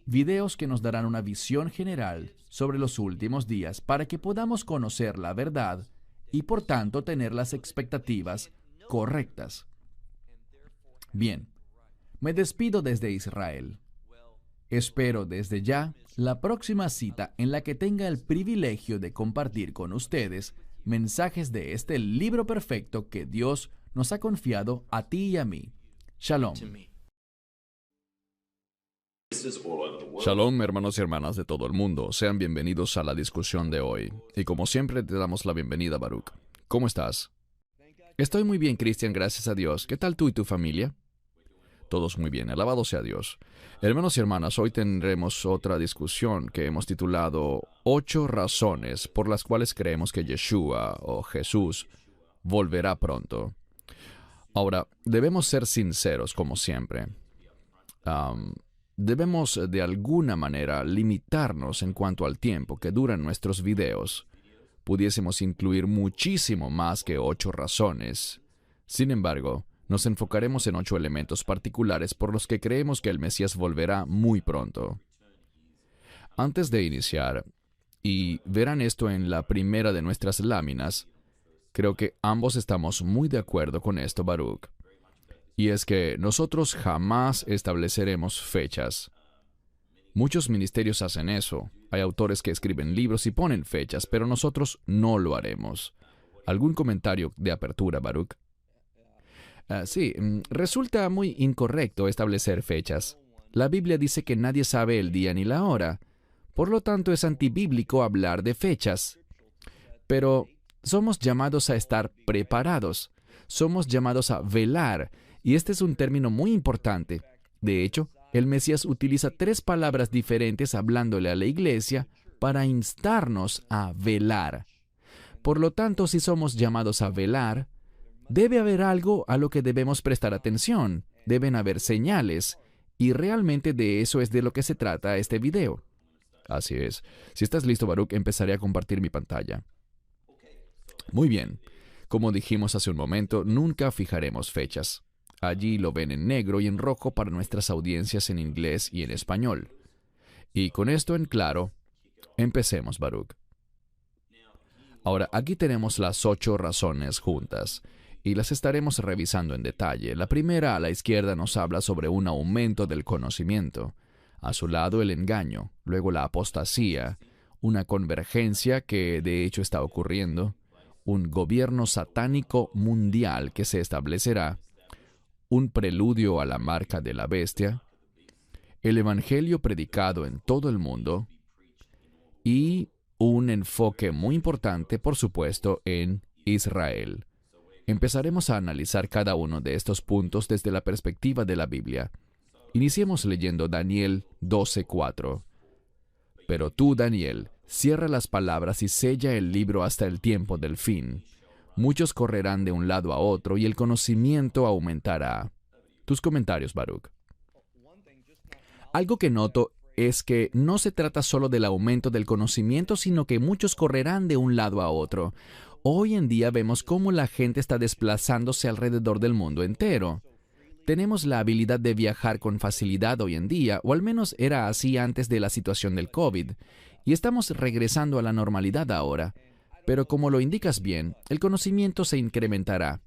[SPEAKER 1] Videos que nos darán una visión general sobre los últimos días para que podamos conocer la verdad y por tanto tener las expectativas correctas. Bien, me despido desde Israel. Espero desde ya la próxima cita en la que tenga el privilegio de compartir con ustedes mensajes de este libro perfecto que Dios nos ha confiado a ti y a mí. Shalom.
[SPEAKER 2] Shalom, hermanos y hermanas de todo el mundo. Sean bienvenidos a la discusión de hoy. Y como siempre, te damos la bienvenida, Baruch. ¿Cómo estás? Estoy muy bien, Cristian, gracias a Dios. ¿Qué tal tú y tu familia? Todos muy bien, alabado sea Dios. Hermanos y hermanas, hoy tendremos otra discusión que hemos titulado 8 razones por las cuales creemos que Yeshua o Jesús volverá pronto. Ahora, debemos ser sinceros como siempre. Debemos de alguna manera limitarnos en cuanto al tiempo que duran nuestros videos. Pudiésemos incluir muchísimo más que 8 razones. Sin embargo, nos enfocaremos en 8 elementos particulares por los que creemos que el Mesías volverá muy pronto. Antes de iniciar, y verán esto en la primera de nuestras láminas, creo que ambos estamos muy de acuerdo con esto, Baruch. Y es que nosotros jamás estableceremos fechas. Muchos ministerios hacen eso. Hay autores que escriben libros y ponen fechas, pero nosotros no lo haremos. ¿Algún comentario de apertura, Baruch? Sí, resulta muy incorrecto establecer fechas. La Biblia dice que nadie sabe el día ni la hora. Por lo tanto, es antibíblico hablar de fechas. Pero somos llamados a estar preparados. Somos llamados a velar. Y este es un término muy importante. De hecho, el Mesías utiliza 3 palabras diferentes hablándole a la iglesia para instarnos a velar. Por lo tanto, si somos llamados a velar, debe haber algo a lo que debemos prestar atención. Deben haber señales. Y realmente de eso es de lo que se trata este video. Así es. Si estás listo, Baruch, empezaré a compartir mi pantalla. Muy bien. Como dijimos hace un momento, nunca fijaremos fechas. Allí lo ven en negro y en rojo para nuestras audiencias en inglés y en español. Y con esto en claro, empecemos, Baruch. Ahora, aquí tenemos las 8 razones juntas, y las estaremos revisando en detalle. La primera, a la izquierda, nos habla sobre un aumento del conocimiento. A su lado, el engaño, luego la apostasía, una convergencia que de hecho está ocurriendo, un gobierno satánico mundial que se establecerá, un preludio a la marca de la bestia, el evangelio predicado en todo el mundo y un enfoque muy importante, por supuesto, en Israel. Empezaremos a analizar cada uno de estos puntos desde la perspectiva de la Biblia. Iniciemos leyendo Daniel 12:4. Pero tú, Daniel, cierra las palabras y sella el libro hasta el tiempo del fin. Muchos correrán de un lado a otro y el conocimiento aumentará. Tus comentarios, Baruch. Algo que noto es que no se trata solo del aumento del conocimiento, sino que muchos correrán de un lado a otro. Hoy en día vemos cómo la gente está desplazándose alrededor del mundo entero. Tenemos la habilidad de viajar con facilidad hoy en día, o al menos era así antes de la situación del COVID, y estamos regresando a la normalidad ahora. Pero como lo indicas bien, el conocimiento se incrementará.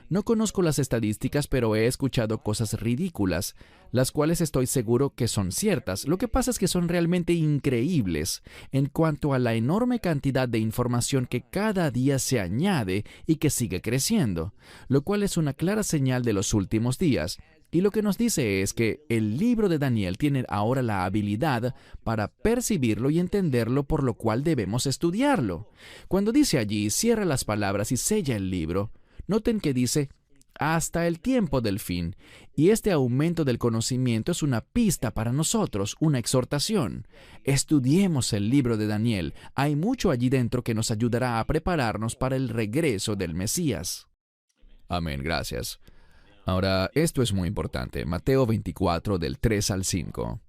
[SPEAKER 2] No conozco las estadísticas, pero he escuchado cosas ridículas, las cuales estoy seguro que son ciertas. Lo que pasa es que son realmente increíbles en cuanto a la enorme cantidad de información que cada día se añade y que sigue creciendo, lo cual es una clara señal de los últimos días. Y lo que nos dice es que el libro de Daniel tiene ahora la habilidad para percibirlo y entenderlo, por lo cual debemos estudiarlo. Cuando dice allí, cierra las palabras y sella el libro, noten que dice, hasta el tiempo del fin. Y este aumento del conocimiento es una pista para nosotros, una exhortación. Estudiemos el libro de Daniel. Hay mucho allí dentro que nos ayudará a prepararnos para el regreso del Mesías. Amén, gracias. Ahora, esto es muy importante. Mateo 24, del 3 al 5.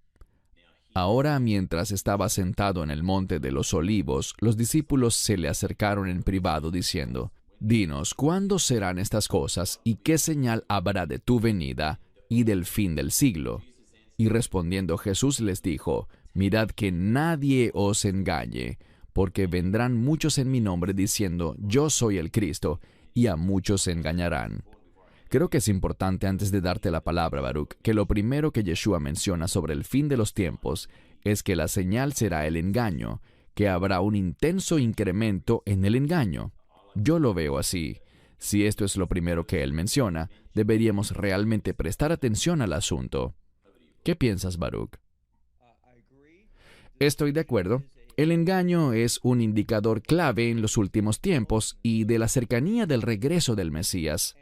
[SPEAKER 2] Ahora, mientras estaba sentado en el monte de los olivos, los discípulos se le acercaron en privado diciendo, «Dinos, ¿cuándo serán estas cosas y qué señal habrá de tu venida y del fin del siglo?» Y respondiendo Jesús les dijo, «Mirad que nadie os engañe, porque vendrán muchos en mi nombre diciendo, yo soy el Cristo, y a muchos se engañarán». Creo que es importante, antes de darte la palabra, Baruch, que lo primero que Yeshua menciona sobre el fin de los tiempos es que la señal será el engaño, que habrá un intenso incremento en el engaño. Yo lo veo así. Si esto es lo primero que él menciona, deberíamos realmente prestar atención al asunto. ¿Qué piensas, Baruch? Estoy de acuerdo. El engaño es un indicador clave en los últimos tiempos y de la cercanía del regreso del Mesías.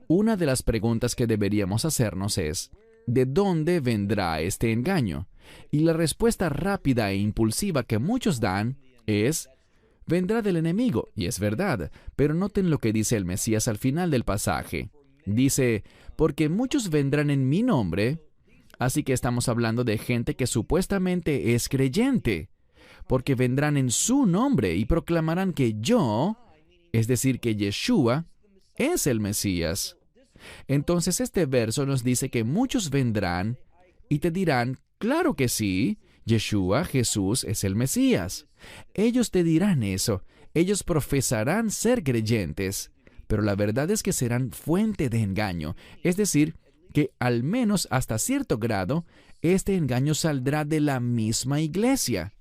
[SPEAKER 2] Una de las preguntas que deberíamos hacernos es, ¿de dónde vendrá este engaño? Y la respuesta rápida e impulsiva que muchos dan es, vendrá del enemigo, y es verdad, pero noten lo que dice el Mesías al final del pasaje. Dice, porque muchos vendrán en mi nombre, así que estamos hablando de gente que supuestamente es creyente, porque vendrán en su nombre y proclamarán que yo, es decir, que Yeshua, es el Mesías. Entonces este verso nos dice que muchos vendrán y te dirán, claro que sí, Yeshua, Jesús, es el Mesías. Ellos te dirán eso, ellos profesarán ser creyentes, pero la verdad es que serán fuente de engaño, es decir, que al menos hasta cierto grado, este engaño saldrá de la misma iglesia.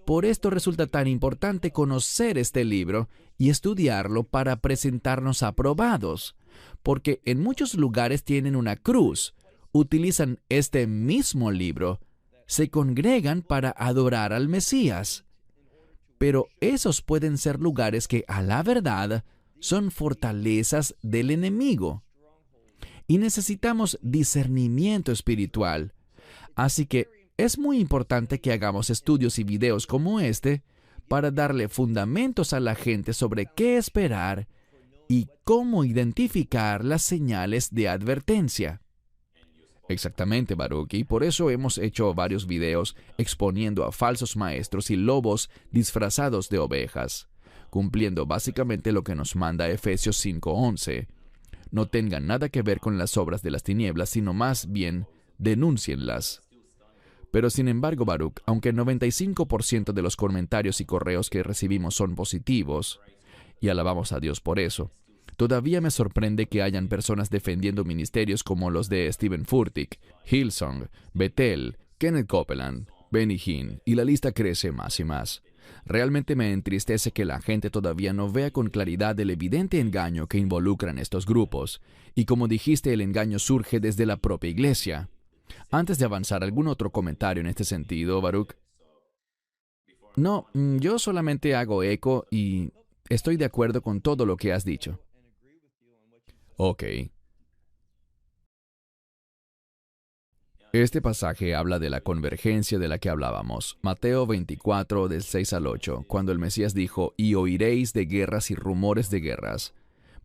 [SPEAKER 2] Por esto resulta tan importante conocer este libro y estudiarlo para presentarnos aprobados. porque en muchos lugares tienen una cruz, utilizan este mismo libro, se congregan para adorar al Mesías. Pero esos pueden ser lugares que, a la verdad, son fortalezas del enemigo. Y necesitamos discernimiento espiritual. Así que es muy importante que hagamos estudios y videos como este para darle fundamentos a la gente sobre qué esperar y cómo identificar las señales de advertencia. Exactamente, Baruch, y por eso hemos hecho varios videos exponiendo a falsos maestros y lobos disfrazados de ovejas, cumpliendo básicamente lo que nos manda Efesios 5:11. No tengan nada que ver con las obras de las tinieblas, sino más bien denúncienlas. Pero sin embargo, Baruch, aunque el 95% de los comentarios y correos que recibimos son positivos, y alabamos a Dios por eso, todavía me sorprende que hayan personas defendiendo ministerios como los de Stephen Furtick, Hillsong, Bethel, Kenneth Copeland, Benny Hinn, y la lista crece más y más. Realmente me entristece que la gente todavía no vea con claridad el evidente engaño que involucran estos grupos. Y como dijiste, el engaño surge desde la propia iglesia. Antes de avanzar, ¿algún otro comentario en este sentido, Baruch? No, yo solamente hago eco y estoy de acuerdo con todo lo que has dicho. Ok. Este pasaje habla de la convergencia de la que hablábamos. Mateo 24, del 6 al 8, cuando el Mesías dijo, «Y oiréis de guerras y rumores de guerras.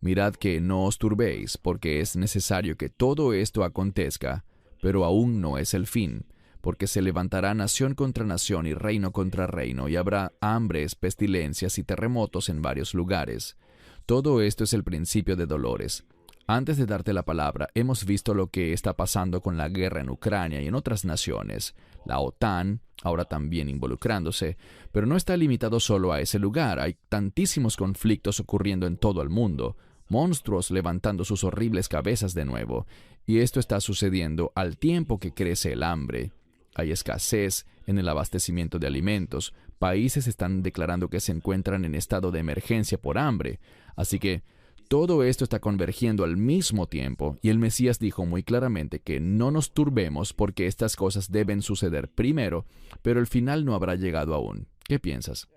[SPEAKER 2] Mirad que no os turbéis, porque es necesario que todo esto acontezca, pero aún no es el fin, porque se levantará nación contra nación y reino contra reino, y habrá hambres, pestilencias y terremotos en varios lugares. Todo esto es el principio de dolores». Antes de darte la palabra, hemos visto lo que está pasando con la guerra en Ucrania y en otras naciones. La OTAN, ahora también involucrándose, pero no está limitado solo a ese lugar. Hay tantísimos conflictos ocurriendo en todo el mundo, monstruos levantando sus horribles cabezas de nuevo, y esto está sucediendo al tiempo que crece el hambre. Hay escasez en el abastecimiento de alimentos. Países están declarando que se encuentran en estado de emergencia por hambre. Así que todo esto está convergiendo al mismo tiempo, y el Mesías dijo muy claramente que no nos turbemos porque estas cosas deben suceder primero, pero el final no habrá llegado aún. ¿Qué piensas?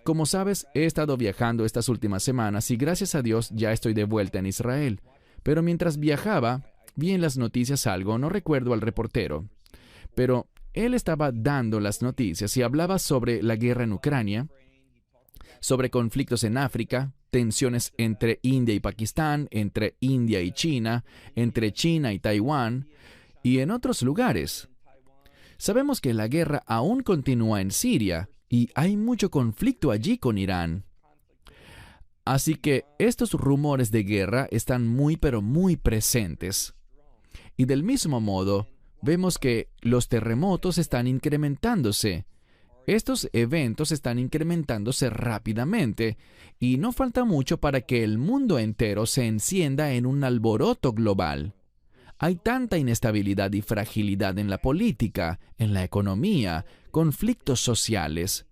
[SPEAKER 2] Como sabes, he estado viajando estas últimas semanas y gracias a Dios ya estoy de vuelta en Israel. Pero mientras viajaba, vi en las noticias algo, no recuerdo al reportero, pero él estaba dando las noticias y hablaba sobre la guerra en Ucrania, sobre conflictos en África, tensiones entre India y Pakistán, entre India y China, entre China y Taiwán, y en otros lugares. Sabemos que la guerra aún continúa en Siria, y hay mucho conflicto allí con Irán. Así que estos rumores de guerra están muy pero muy presentes. Y del mismo modo, vemos que los terremotos están incrementándose. Estos eventos están incrementándose rápidamente y no falta mucho para que el mundo entero se encienda en un alboroto global. Hay tanta inestabilidad y fragilidad en la política, en la economía, conflictos sociales.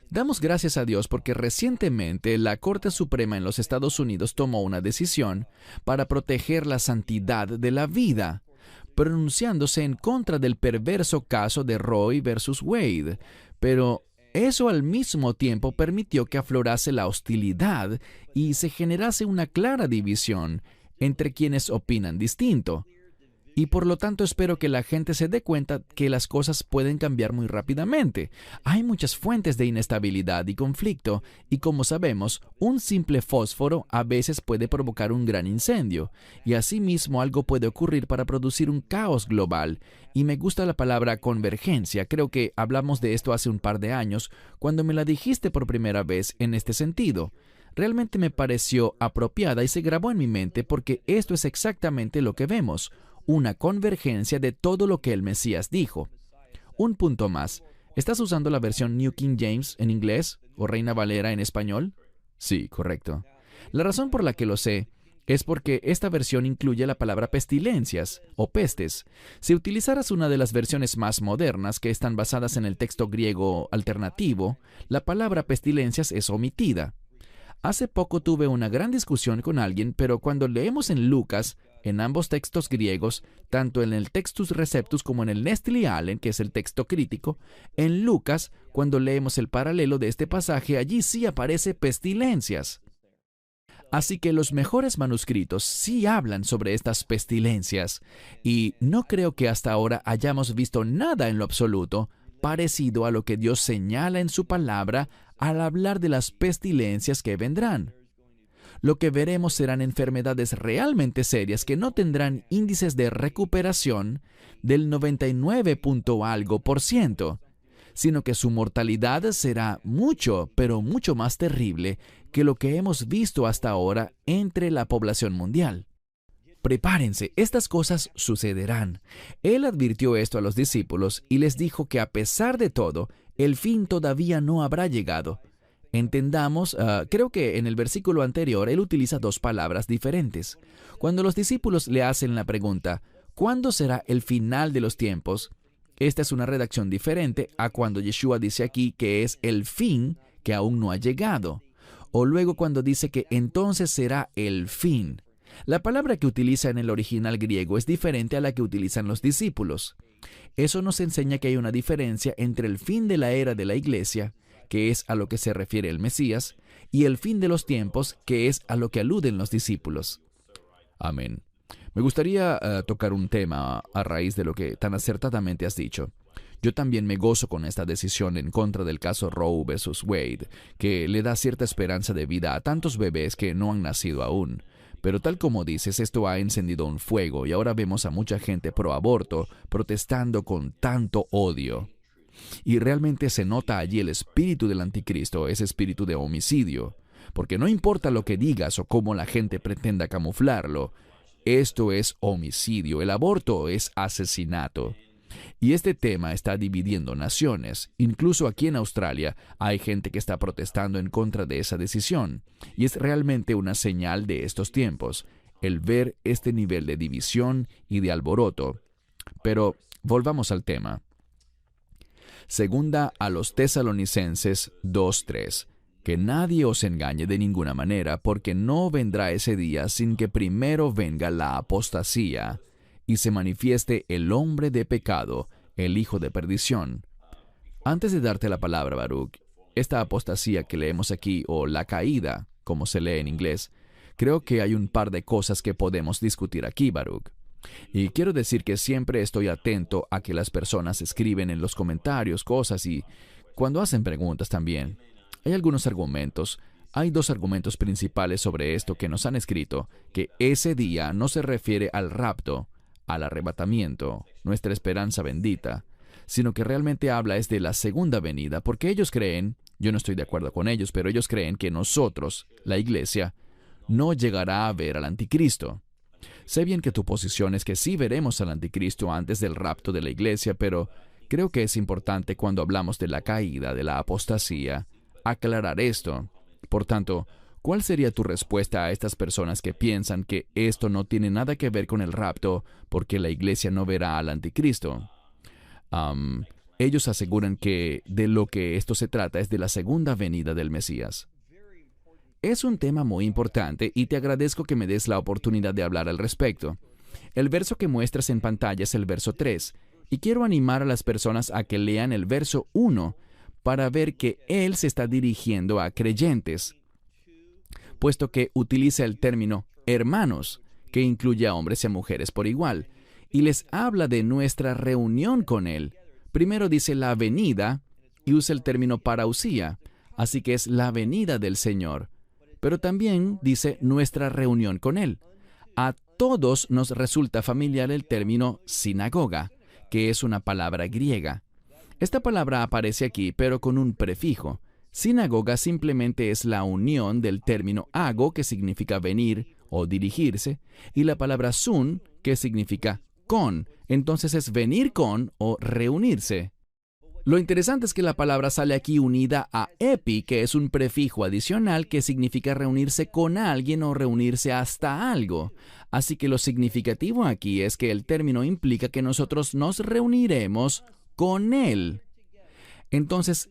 [SPEAKER 2] Damos gracias a Dios porque recientemente la Corte Suprema en los Estados Unidos tomó una decisión para proteger la santidad de la vida, pronunciándose en contra del perverso caso de Roe versus Wade, pero eso al mismo tiempo permitió que aflorase la hostilidad y se generase una clara división entre quienes opinan distinto. Y por lo tanto espero que la gente se dé cuenta que las cosas pueden cambiar muy rápidamente. Hay muchas fuentes de inestabilidad y conflicto, y como sabemos, un simple fósforo a veces puede provocar un gran incendio, y asimismo algo puede ocurrir para producir un caos global. Y me gusta la palabra convergencia. Creo que hablamos de esto hace un par de años, cuando me la dijiste por primera vez en este sentido. Realmente me pareció apropiada y se grabó en mi mente porque esto es exactamente lo que vemos. Una convergencia de todo lo que el Mesías dijo. Un punto más. ¿Estás usando la versión New King James en inglés o Reina Valera en español? Sí, correcto. La razón por la que lo sé es porque esta versión incluye la palabra pestilencias o pestes. Si utilizaras una de las versiones más modernas que están basadas en el texto griego alternativo, la palabra pestilencias es omitida. Hace poco tuve una gran discusión con alguien, pero cuando leemos en Lucas, en ambos textos griegos, tanto en el Textus Receptus como en el Nestle Aland, que es el texto crítico, en Lucas, cuando leemos el paralelo de este pasaje, allí sí aparece pestilencias. Así que los mejores manuscritos sí hablan sobre estas pestilencias, y no creo que hasta ahora hayamos visto nada en lo absoluto parecido a lo que Dios señala en su palabra al hablar de las pestilencias que vendrán. Lo que veremos serán enfermedades realmente serias que no tendrán índices de recuperación del 99 punto algo por ciento, sino que su mortalidad será mucho, pero mucho más terrible que lo que hemos visto hasta ahora entre la población mundial. Prepárense, estas cosas sucederán. Él advirtió esto a los discípulos y les dijo que a pesar de todo, el fin todavía no habrá llegado. Entendamos, creo que en el versículo anterior él utiliza dos palabras diferentes. Cuando los discípulos le hacen la pregunta, ¿cuándo será el final de los tiempos? Esta es una redacción diferente a cuando Yeshua dice aquí que es el fin que aún no ha llegado. O luego cuando dice que entonces será el fin. La palabra que utiliza en el original griego es diferente a la que utilizan los discípulos. Eso nos enseña que hay una diferencia entre el fin de la era de la iglesia, que es a lo que se refiere el Mesías, y el fin de los tiempos, que es a lo que aluden los discípulos. Amén. Me gustaría tocar un tema a raíz de lo que tan acertadamente has dicho. Yo también me gozo con esta decisión en contra del caso Roe versus Wade, que le da cierta esperanza de vida a tantos bebés que no han nacido aún. Pero tal como dices, esto ha encendido un fuego y ahora vemos a mucha gente pro aborto protestando con tanto odio. Y realmente se nota allí el espíritu del anticristo, ese espíritu de homicidio. Porque no importa lo que digas o cómo la gente pretenda camuflarlo, esto es homicidio, el aborto es asesinato. Y este tema está dividiendo naciones. Incluso aquí en Australia hay gente que está protestando en contra de esa decisión. Y es realmente una señal de estos tiempos, el ver este nivel de división y de alboroto. Pero volvamos al tema. Segunda a los Tesalonicenses 2:3. Que nadie os engañe de ninguna manera, porque no vendrá ese día sin que primero venga la apostasía, y se manifieste el hombre de pecado, el hijo de perdición. Antes de darte la palabra, Baruch, esta apostasía que leemos aquí, o la caída, como se lee en inglés, creo que hay un par de cosas que podemos discutir aquí, Baruch. Y quiero decir que siempre estoy atento a que las personas escriben en los comentarios cosas y cuando hacen preguntas también. Hay algunos argumentos. Hay dos argumentos principales sobre esto que nos han escrito, que ese día no se refiere al rapto, al arrebatamiento, nuestra esperanza bendita, sino que realmente habla es de la segunda venida, porque ellos creen, yo no estoy de acuerdo con ellos, pero ellos creen que nosotros, la iglesia, no llegará a ver al anticristo. Sé bien que tu posición es que sí veremos al anticristo antes del rapto de la iglesia, pero creo que es importante cuando hablamos de la caída, de la apostasía, aclarar esto. Por tanto, ¿cuál sería tu respuesta a estas personas que piensan que esto no tiene nada que ver con el rapto porque la iglesia no verá al anticristo? Ellos aseguran que de lo que esto se trata es de la segunda venida del Mesías. Es un tema muy importante y te agradezco que me des la oportunidad de hablar al respecto. El verso que muestras en pantalla es el verso 3, y quiero animar a las personas a que lean el verso 1 para ver que él se está dirigiendo a creyentes, puesto que utiliza el término hermanos, que incluye a hombres y a mujeres por igual, y les habla de nuestra reunión con él. Primero dice la venida y usa el término parausía, así que es la venida del Señor. Pero también dice nuestra reunión con él. A todos nos resulta familiar el término sinagoga, que es una palabra griega. Esta palabra aparece aquí, pero con un prefijo. Sinagoga simplemente es la unión del término ago, que significa venir o dirigirse, y la palabra sun, que significa con. Entonces es venir con o reunirse. Lo interesante es que la palabra sale aquí unida a epi, que es un prefijo adicional que significa reunirse con alguien o reunirse hasta algo. Así que lo significativo aquí es que el término implica que nosotros nos reuniremos con él. Entonces,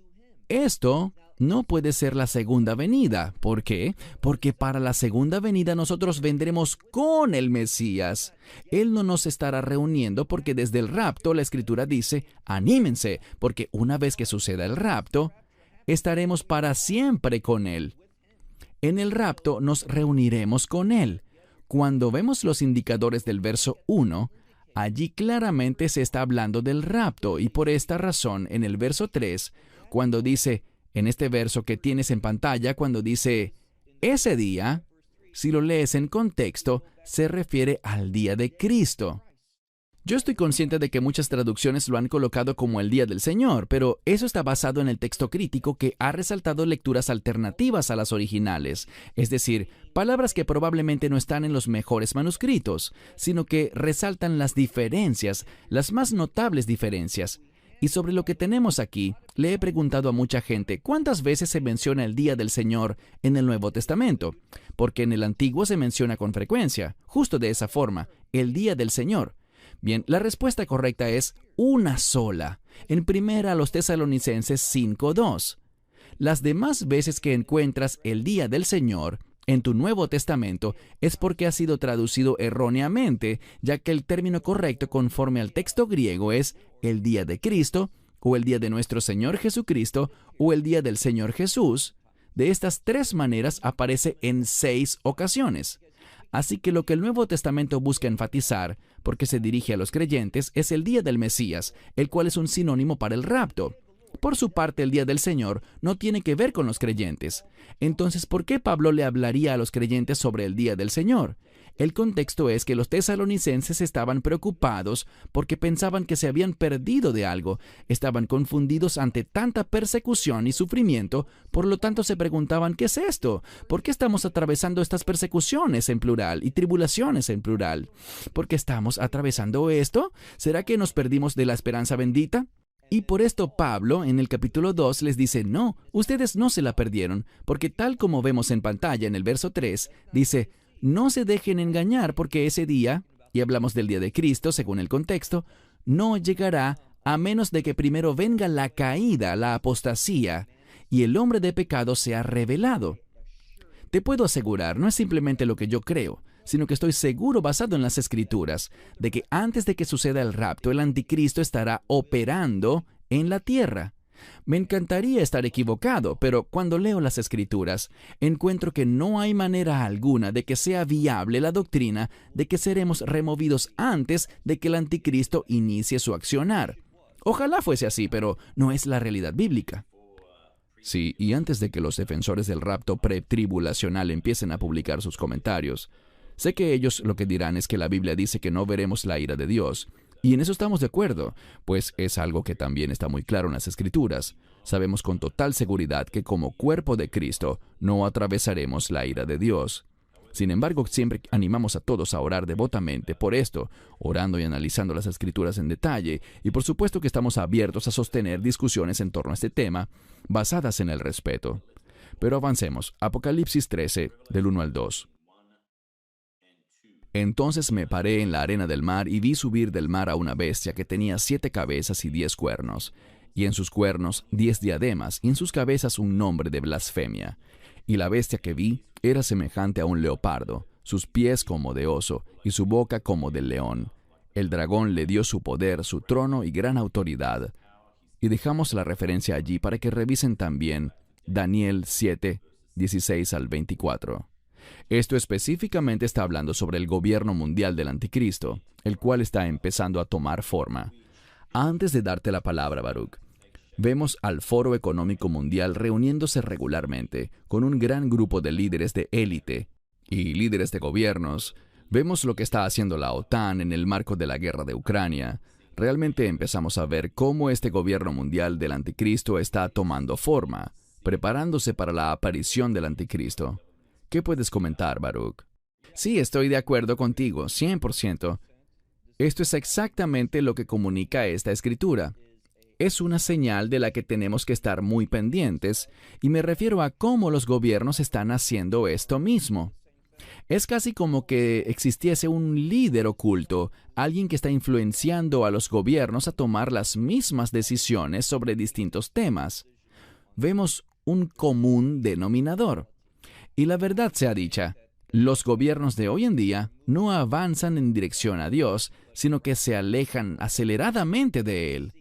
[SPEAKER 2] esto no puede ser la segunda venida. ¿Por qué? Porque para la segunda venida nosotros vendremos con el Mesías. Él no nos estará reuniendo porque desde el rapto la Escritura dice, anímense, porque una vez que suceda el rapto, estaremos para siempre con Él. En el rapto nos reuniremos con Él. Cuando vemos los indicadores del verso 1, allí claramente se está hablando del rapto y por esta razón en el verso 3, cuando dice, en este verso que tienes en pantalla, cuando dice, ese día, si lo lees en contexto, se refiere al día de Cristo. Yo estoy consciente de que muchas traducciones lo han colocado como el día del Señor, pero eso está basado en el texto crítico que ha resaltado lecturas alternativas a las originales, es decir, palabras que probablemente no están en los mejores manuscritos, sino que resaltan las diferencias, las más notables diferencias. Y sobre lo que tenemos aquí, le he preguntado a mucha gente cuántas veces se menciona el día del Señor en el Nuevo Testamento, porque en el Antiguo se menciona con frecuencia, justo de esa forma, el día del Señor. Bien, la respuesta correcta es una sola, en 1 Tesalonicenses 5:2. Las demás veces que encuentras el día del Señor en tu Nuevo Testamento es porque ha sido traducido erróneamente, ya que el término correcto conforme al texto griego es el día de Cristo, o el día de nuestro Señor Jesucristo, o el día del Señor Jesús. De estas tres maneras aparece en 6 ocasiones. Así que lo que el Nuevo Testamento busca enfatizar, porque se dirige a los creyentes, es el día del Mesías, el cual es un sinónimo para el rapto. Por su parte, el día del Señor no tiene que ver con los creyentes. Entonces, ¿por qué Pablo le hablaría a los creyentes sobre el día del Señor? El contexto es que los tesalonicenses estaban preocupados porque pensaban que se habían perdido de algo, estaban confundidos ante tanta persecución y sufrimiento, por lo tanto se preguntaban, ¿qué es esto? ¿Por qué estamos atravesando estas persecuciones en plural y tribulaciones en plural? ¿Por qué estamos atravesando esto? ¿Será que nos perdimos de la esperanza bendita? Y por esto Pablo, en el capítulo 2, les dice, no, ustedes no se la perdieron, porque tal como vemos en pantalla en el verso 3, dice, no se dejen engañar porque ese día, y hablamos del día de Cristo según el contexto, no llegará a menos de que primero venga la caída, la apostasía, y el hombre de pecado sea revelado. Te puedo asegurar, no es simplemente lo que yo creo, sino que estoy seguro, basado en las Escrituras, de que antes de que suceda el rapto, el anticristo estará operando en la tierra. Me encantaría estar equivocado, pero cuando leo las Escrituras, encuentro que no hay manera alguna de que sea viable la doctrina de que seremos removidos antes de que el anticristo inicie su accionar. Ojalá fuese así, pero no es la realidad bíblica. Sí, y antes de que los defensores del rapto pretribulacional empiecen a publicar sus comentarios, sé que ellos lo que dirán es que la Biblia dice que no veremos la ira de Dios. Y en eso estamos de acuerdo, pues es algo que también está muy claro en las Escrituras. Sabemos con total seguridad que como cuerpo de Cristo no atravesaremos la ira de Dios. Sin embargo, siempre animamos a todos a orar devotamente por esto, orando y analizando las Escrituras en detalle, y por supuesto que estamos abiertos a sostener discusiones en torno a este tema, basadas en el respeto. Pero avancemos. Apocalipsis 13, del 1 al 2. Entonces me paré en la arena del mar y vi subir del mar a una bestia que tenía 7 cabezas y 10 cuernos, y en sus cuernos 10 diademas, y en sus cabezas un nombre de blasfemia. Y la bestia que vi era semejante a un leopardo, sus pies como de oso, y su boca como de león. El dragón le dio su poder, su trono y gran autoridad. Y dejamos la referencia allí para que revisen también Daniel 7, 16 al 24. Esto específicamente está hablando sobre el gobierno mundial del anticristo, el cual está empezando a tomar forma. Antes de darte la palabra, Baruch, vemos al Foro Económico Mundial reuniéndose regularmente con un gran grupo de líderes de élite y líderes de gobiernos. Vemos lo que está haciendo la OTAN en el marco de la guerra de Ucrania. Realmente empezamos a ver cómo este gobierno mundial del anticristo está tomando forma, preparándose para la aparición del anticristo. ¿Qué puedes comentar, Baruch? Sí, estoy de acuerdo contigo, 100%. Esto es exactamente lo que comunica esta escritura. Es una señal de la que tenemos que estar muy pendientes, y me refiero a cómo los gobiernos están haciendo esto mismo. Es casi como que existiese un líder oculto, alguien que está influenciando a los gobiernos a tomar las mismas decisiones sobre distintos temas. Vemos un común denominador. Y la verdad sea dicha, los gobiernos de hoy en día no avanzan en dirección a Dios, sino que se alejan aceleradamente de Él.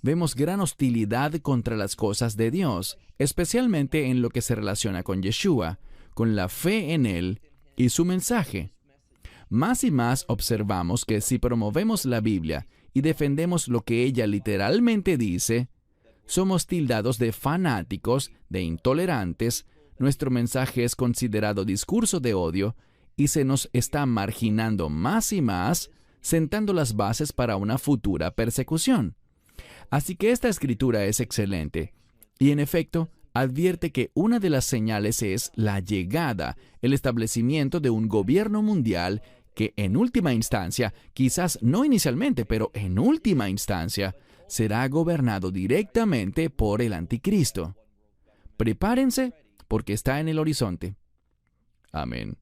[SPEAKER 2] Vemos gran hostilidad contra las cosas de Dios, especialmente en lo que se relaciona con Yeshua, con la fe en Él y su mensaje. Más y más observamos que si promovemos la Biblia y defendemos lo que ella literalmente dice, somos tildados de fanáticos, de intolerantes, nuestro mensaje es considerado discurso de odio y se nos está marginando más y más, sentando las bases para una futura persecución. Así que esta escritura es excelente y, en efecto, advierte que una de las señales es la llegada, el establecimiento de un gobierno mundial que en última instancia, quizás no inicialmente, pero en última instancia, será gobernado directamente por el anticristo. Prepárense, porque está en el horizonte. Amén.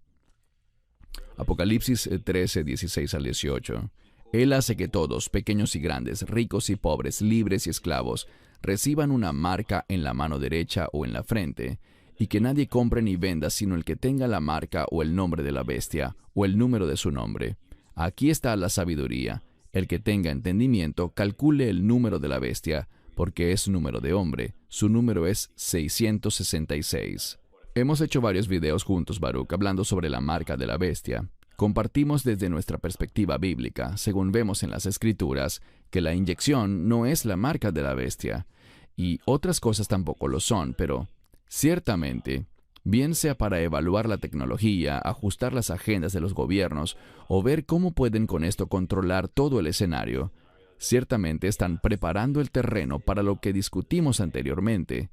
[SPEAKER 2] Apocalipsis 13, 16 al 18. Él hace que todos, pequeños y grandes, ricos y pobres, libres y esclavos, reciban una marca en la mano derecha o en la frente, y que nadie compre ni venda sino el que tenga la marca o el nombre de la bestia, o el número de su nombre. Aquí está la sabiduría. El que tenga entendimiento, calcule el número de la bestia, porque es número de hombre. Su número es 666. Hemos hecho varios videos juntos, Baruch, hablando sobre la marca de la bestia. Compartimos desde nuestra perspectiva bíblica, según vemos en las Escrituras, que la inyección no es la marca de la bestia, y otras cosas tampoco lo son, pero ciertamente, bien sea para evaluar la tecnología, ajustar las agendas de los gobiernos, o ver cómo pueden con esto controlar todo el escenario, ciertamente están preparando el terreno para lo que discutimos anteriormente,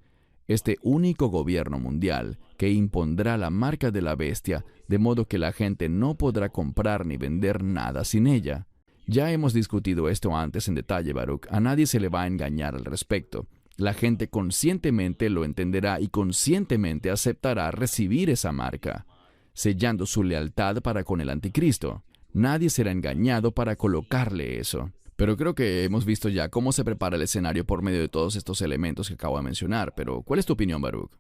[SPEAKER 2] este único gobierno mundial que impondrá la marca de la bestia, de modo que la gente no podrá comprar ni vender nada sin ella. Ya hemos discutido esto antes en detalle, Baruch. A nadie se le va a engañar al respecto. La gente conscientemente lo entenderá y conscientemente aceptará recibir esa marca, sellando su lealtad para con el anticristo. Nadie será engañado para colocarle eso. Pero creo que hemos visto ya cómo se prepara el escenario por medio de todos estos elementos que acabo de mencionar. Pero, ¿cuál es tu opinión, Baruch?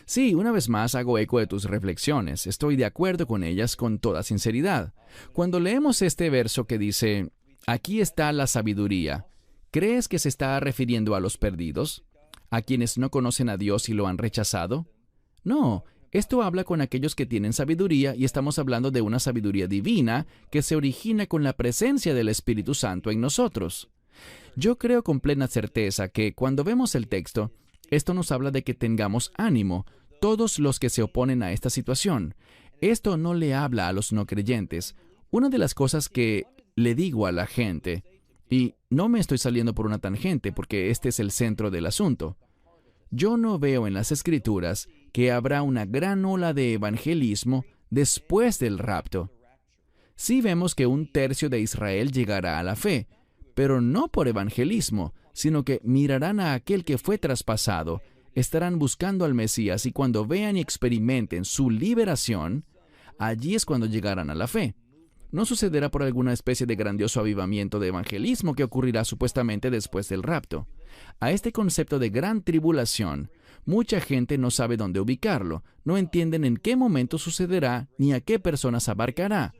[SPEAKER 2] Sí, una vez más hago eco de tus reflexiones. Estoy de acuerdo con ellas con toda sinceridad. Cuando leemos este verso que dice, aquí está la sabiduría, ¿crees que se está refiriendo a los perdidos? ¿A quienes no conocen a Dios y lo han rechazado? No, esto habla con aquellos que tienen sabiduría y estamos hablando de una sabiduría divina que se origina con la presencia del Espíritu Santo en nosotros. Yo creo con plena certeza que cuando vemos el texto, esto nos habla de que tengamos ánimo, todos los que se oponen a esta situación. Esto no le habla a los no creyentes. Una de las cosas que le digo a la gente, y no me estoy saliendo por una tangente porque este es el centro del asunto, yo no veo en las Escrituras que habrá una gran ola de evangelismo después del rapto. Sí vemos que 1/3 de Israel llegará a la fe, pero no por evangelismo, sino que mirarán a aquel que fue traspasado, estarán buscando al Mesías y cuando vean y experimenten su liberación, allí es cuando llegarán a la fe. No sucederá por alguna especie de grandioso avivamiento de evangelismo que ocurrirá supuestamente después del rapto. A este concepto de gran tribulación, mucha gente no sabe dónde ubicarlo, no entienden en qué momento sucederá ni a qué personas abarcará.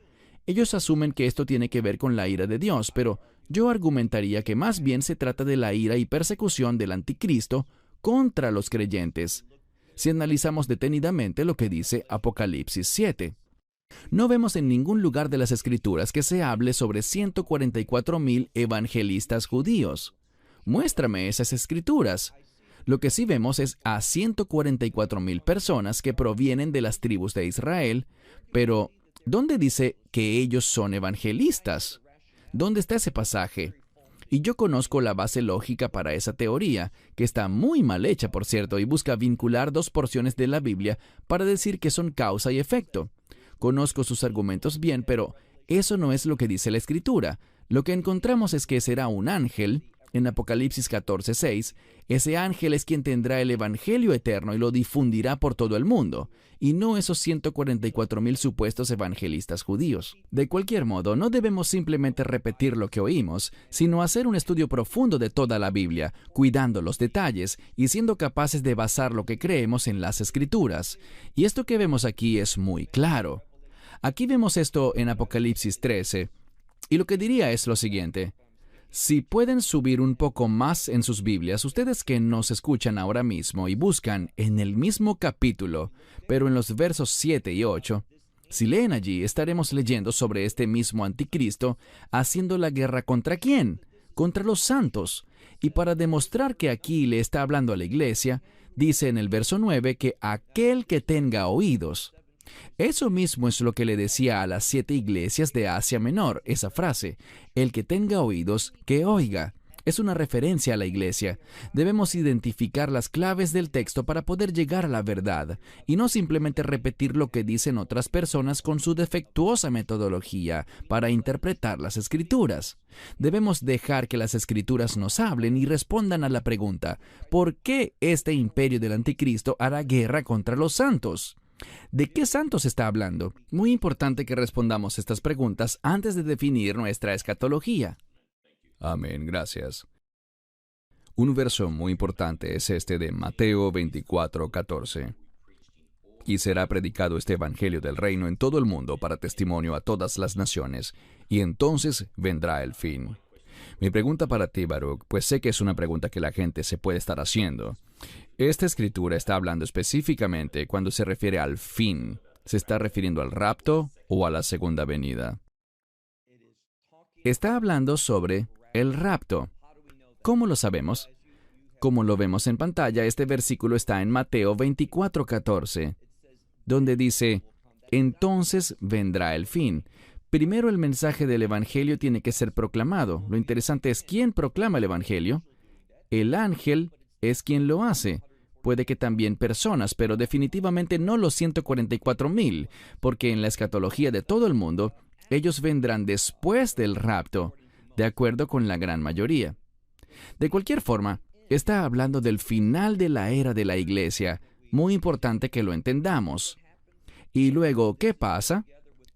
[SPEAKER 2] Ellos asumen que esto tiene que ver con la ira de Dios, pero yo argumentaría que más bien se trata de la ira y persecución del anticristo contra los creyentes, si analizamos detenidamente lo que dice Apocalipsis 7. No vemos en ningún lugar de las Escrituras que se hable sobre 144,000 evangelistas judíos. Muéstrame esas Escrituras. Lo que sí vemos es a 144,000 personas que provienen de las tribus de Israel, pero ¿dónde dice que ellos son evangelistas? ¿Dónde está ese pasaje? Y yo conozco la base lógica para esa teoría, que está muy mal hecha, por cierto, y busca vincular dos porciones de la Biblia para decir que son causa y efecto. Conozco sus argumentos bien, pero eso no es lo que dice la Escritura. Lo que encontramos es que será un ángel, en Apocalipsis 14:6, ese ángel es quien tendrá el Evangelio eterno y lo difundirá por todo el mundo, y no esos 144,000 supuestos evangelistas judíos. De cualquier modo, no debemos simplemente repetir lo que oímos, sino hacer un estudio profundo de toda la Biblia, cuidando los detalles y siendo capaces de basar lo que creemos en las Escrituras. Y esto que vemos aquí es muy claro. Aquí vemos esto en Apocalipsis 13, y lo que diría es lo siguiente. Si pueden subir un poco más en sus Biblias, ustedes que nos escuchan ahora mismo y buscan en el mismo capítulo, pero en los versos 7 y 8, si leen allí, estaremos leyendo sobre este mismo anticristo haciendo la guerra ¿contra quién? Contra los santos. Y para demostrar que aquí le está hablando a la iglesia, dice en el verso 9 que aquel que tenga oídos. Eso mismo es lo que le decía a las 7 iglesias de Asia Menor, esa frase, el que tenga oídos, que oiga. Es una referencia a la iglesia. Debemos identificar las claves del texto para poder llegar a la verdad, y no simplemente repetir lo que dicen otras personas con su defectuosa metodología para interpretar las Escrituras. Debemos dejar que las Escrituras nos hablen y respondan a la pregunta, ¿por qué este imperio del anticristo hará guerra contra los santos? ¿De qué santos está hablando? Muy importante que respondamos estas preguntas antes de definir nuestra escatología.
[SPEAKER 1] Amén, gracias.
[SPEAKER 2] Un verso muy importante es este de Mateo 24:14. Y será predicado este evangelio del reino en todo el mundo para testimonio a todas las naciones, y entonces vendrá el fin. Mi pregunta para ti, Baruch, pues sé que es una pregunta que la gente se puede estar haciendo. Esta escritura está hablando específicamente cuando se refiere al fin. ¿Se está refiriendo al rapto o a la segunda venida? Está hablando sobre el rapto. ¿Cómo lo sabemos? Como lo vemos en pantalla, este versículo está en Mateo 24:14, donde dice, entonces vendrá el fin. Primero el mensaje del Evangelio tiene que ser proclamado. Lo interesante es quién proclama el Evangelio. El ángel es quien lo hace. Puede que también personas, pero definitivamente no los 144,000, porque en la escatología de todo el mundo, ellos vendrán después del rapto, de acuerdo con la gran mayoría. De cualquier forma, está hablando del final de la era de la iglesia. Muy importante que lo entendamos. Y luego, ¿qué pasa?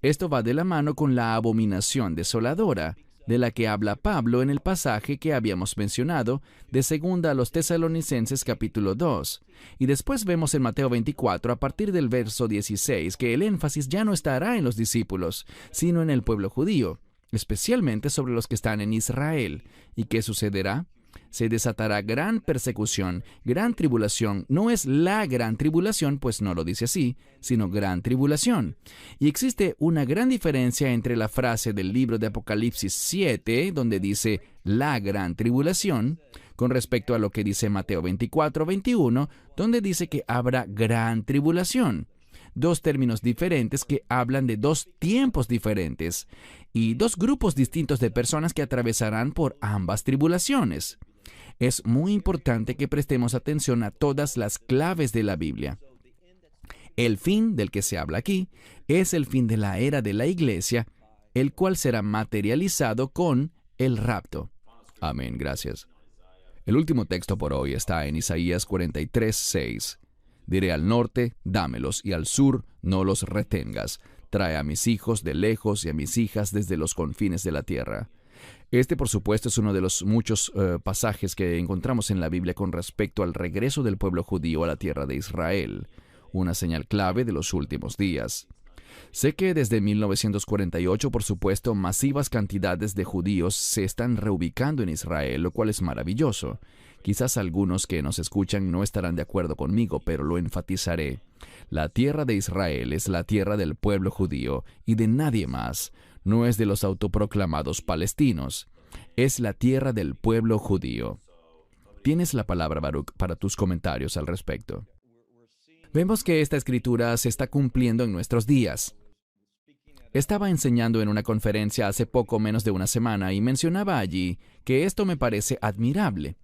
[SPEAKER 2] Esto va de la mano con la abominación desoladora, de la que habla Pablo en el pasaje que habíamos mencionado, de 2 a los Tesalonicenses capítulo 2. Y después vemos en Mateo 24, a partir del verso 16, que el énfasis ya no estará en los discípulos, sino en el pueblo judío, especialmente sobre los que están en Israel. ¿Y qué sucederá? Se desatará gran persecución, gran tribulación. No es la gran tribulación, pues no lo dice así, sino gran tribulación. Y existe una gran diferencia entre la frase del libro de Apocalipsis 7, donde dice la gran tribulación, con respecto a lo que dice Mateo 24:21, donde dice que habrá gran tribulación. Dos términos diferentes que hablan de dos tiempos diferentes y dos grupos distintos de personas que atravesarán por ambas tribulaciones. Es muy importante que prestemos atención a todas las claves de la Biblia. El fin del que se habla aquí es el fin de la era de la iglesia, el cual será materializado con el rapto. Amén, gracias. El último texto por hoy está en Isaías 43:6. Diré al norte, dámelos, y al sur, no los retengas. Trae a mis hijos de lejos y a mis hijas desde los confines de la tierra. Este, por supuesto, es uno de los muchos pasajes que encontramos en la Biblia con respecto al regreso del pueblo judío a la tierra de Israel, una señal clave de los últimos días. Sé que desde 1948, por supuesto, masivas cantidades de judíos se están reubicando en Israel, lo cual es maravilloso. Quizás algunos que nos escuchan no estarán de acuerdo conmigo, pero lo enfatizaré. La tierra de Israel es la tierra del pueblo judío y de nadie más. No es de los autoproclamados palestinos. Es la tierra del pueblo judío. Tienes la palabra, Baruch, para tus comentarios al respecto. Vemos que esta escritura se está cumpliendo en nuestros días. Estaba enseñando en una conferencia hace poco menos de una semana y mencionaba allí que esto me parece admirable.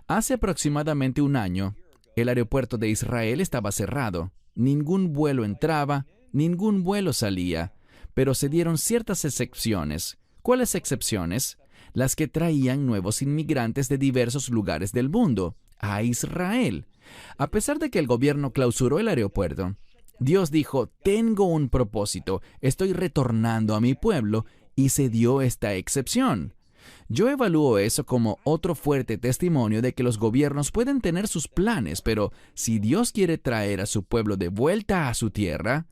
[SPEAKER 2] Hace aproximadamente un año, el aeropuerto de Israel estaba cerrado. Ningún vuelo entraba, ningún vuelo salía, pero se dieron ciertas excepciones. ¿Cuáles excepciones? las que traían nuevos inmigrantes de diversos lugares del mundo a Israel. A pesar de que el gobierno clausuró el aeropuerto, Dios dijo, tengo un propósito, estoy retornando a mi pueblo, y se dio esta excepción. Yo evalúo eso como otro fuerte testimonio de que los gobiernos pueden tener sus planes, pero si Dios quiere traer a su pueblo de vuelta a su tierra,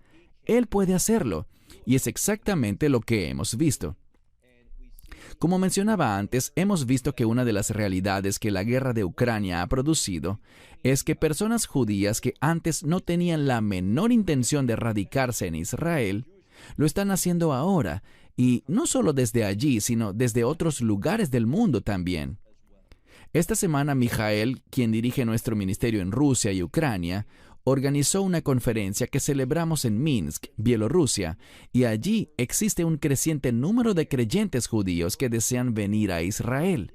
[SPEAKER 2] Él puede hacerlo, y es exactamente lo que hemos visto. Como mencionaba antes, hemos visto que una de las realidades que la guerra de Ucrania ha producido es que personas judías que antes no tenían la menor intención de radicarse en Israel, lo están haciendo ahora, y no solo desde allí, sino desde otros lugares del mundo también. Esta semana, Mijael, quien dirige nuestro ministerio en Rusia y Ucrania, organizó una conferencia que celebramos en Minsk, Bielorrusia, y allí existe un creciente número de creyentes judíos que desean venir a Israel.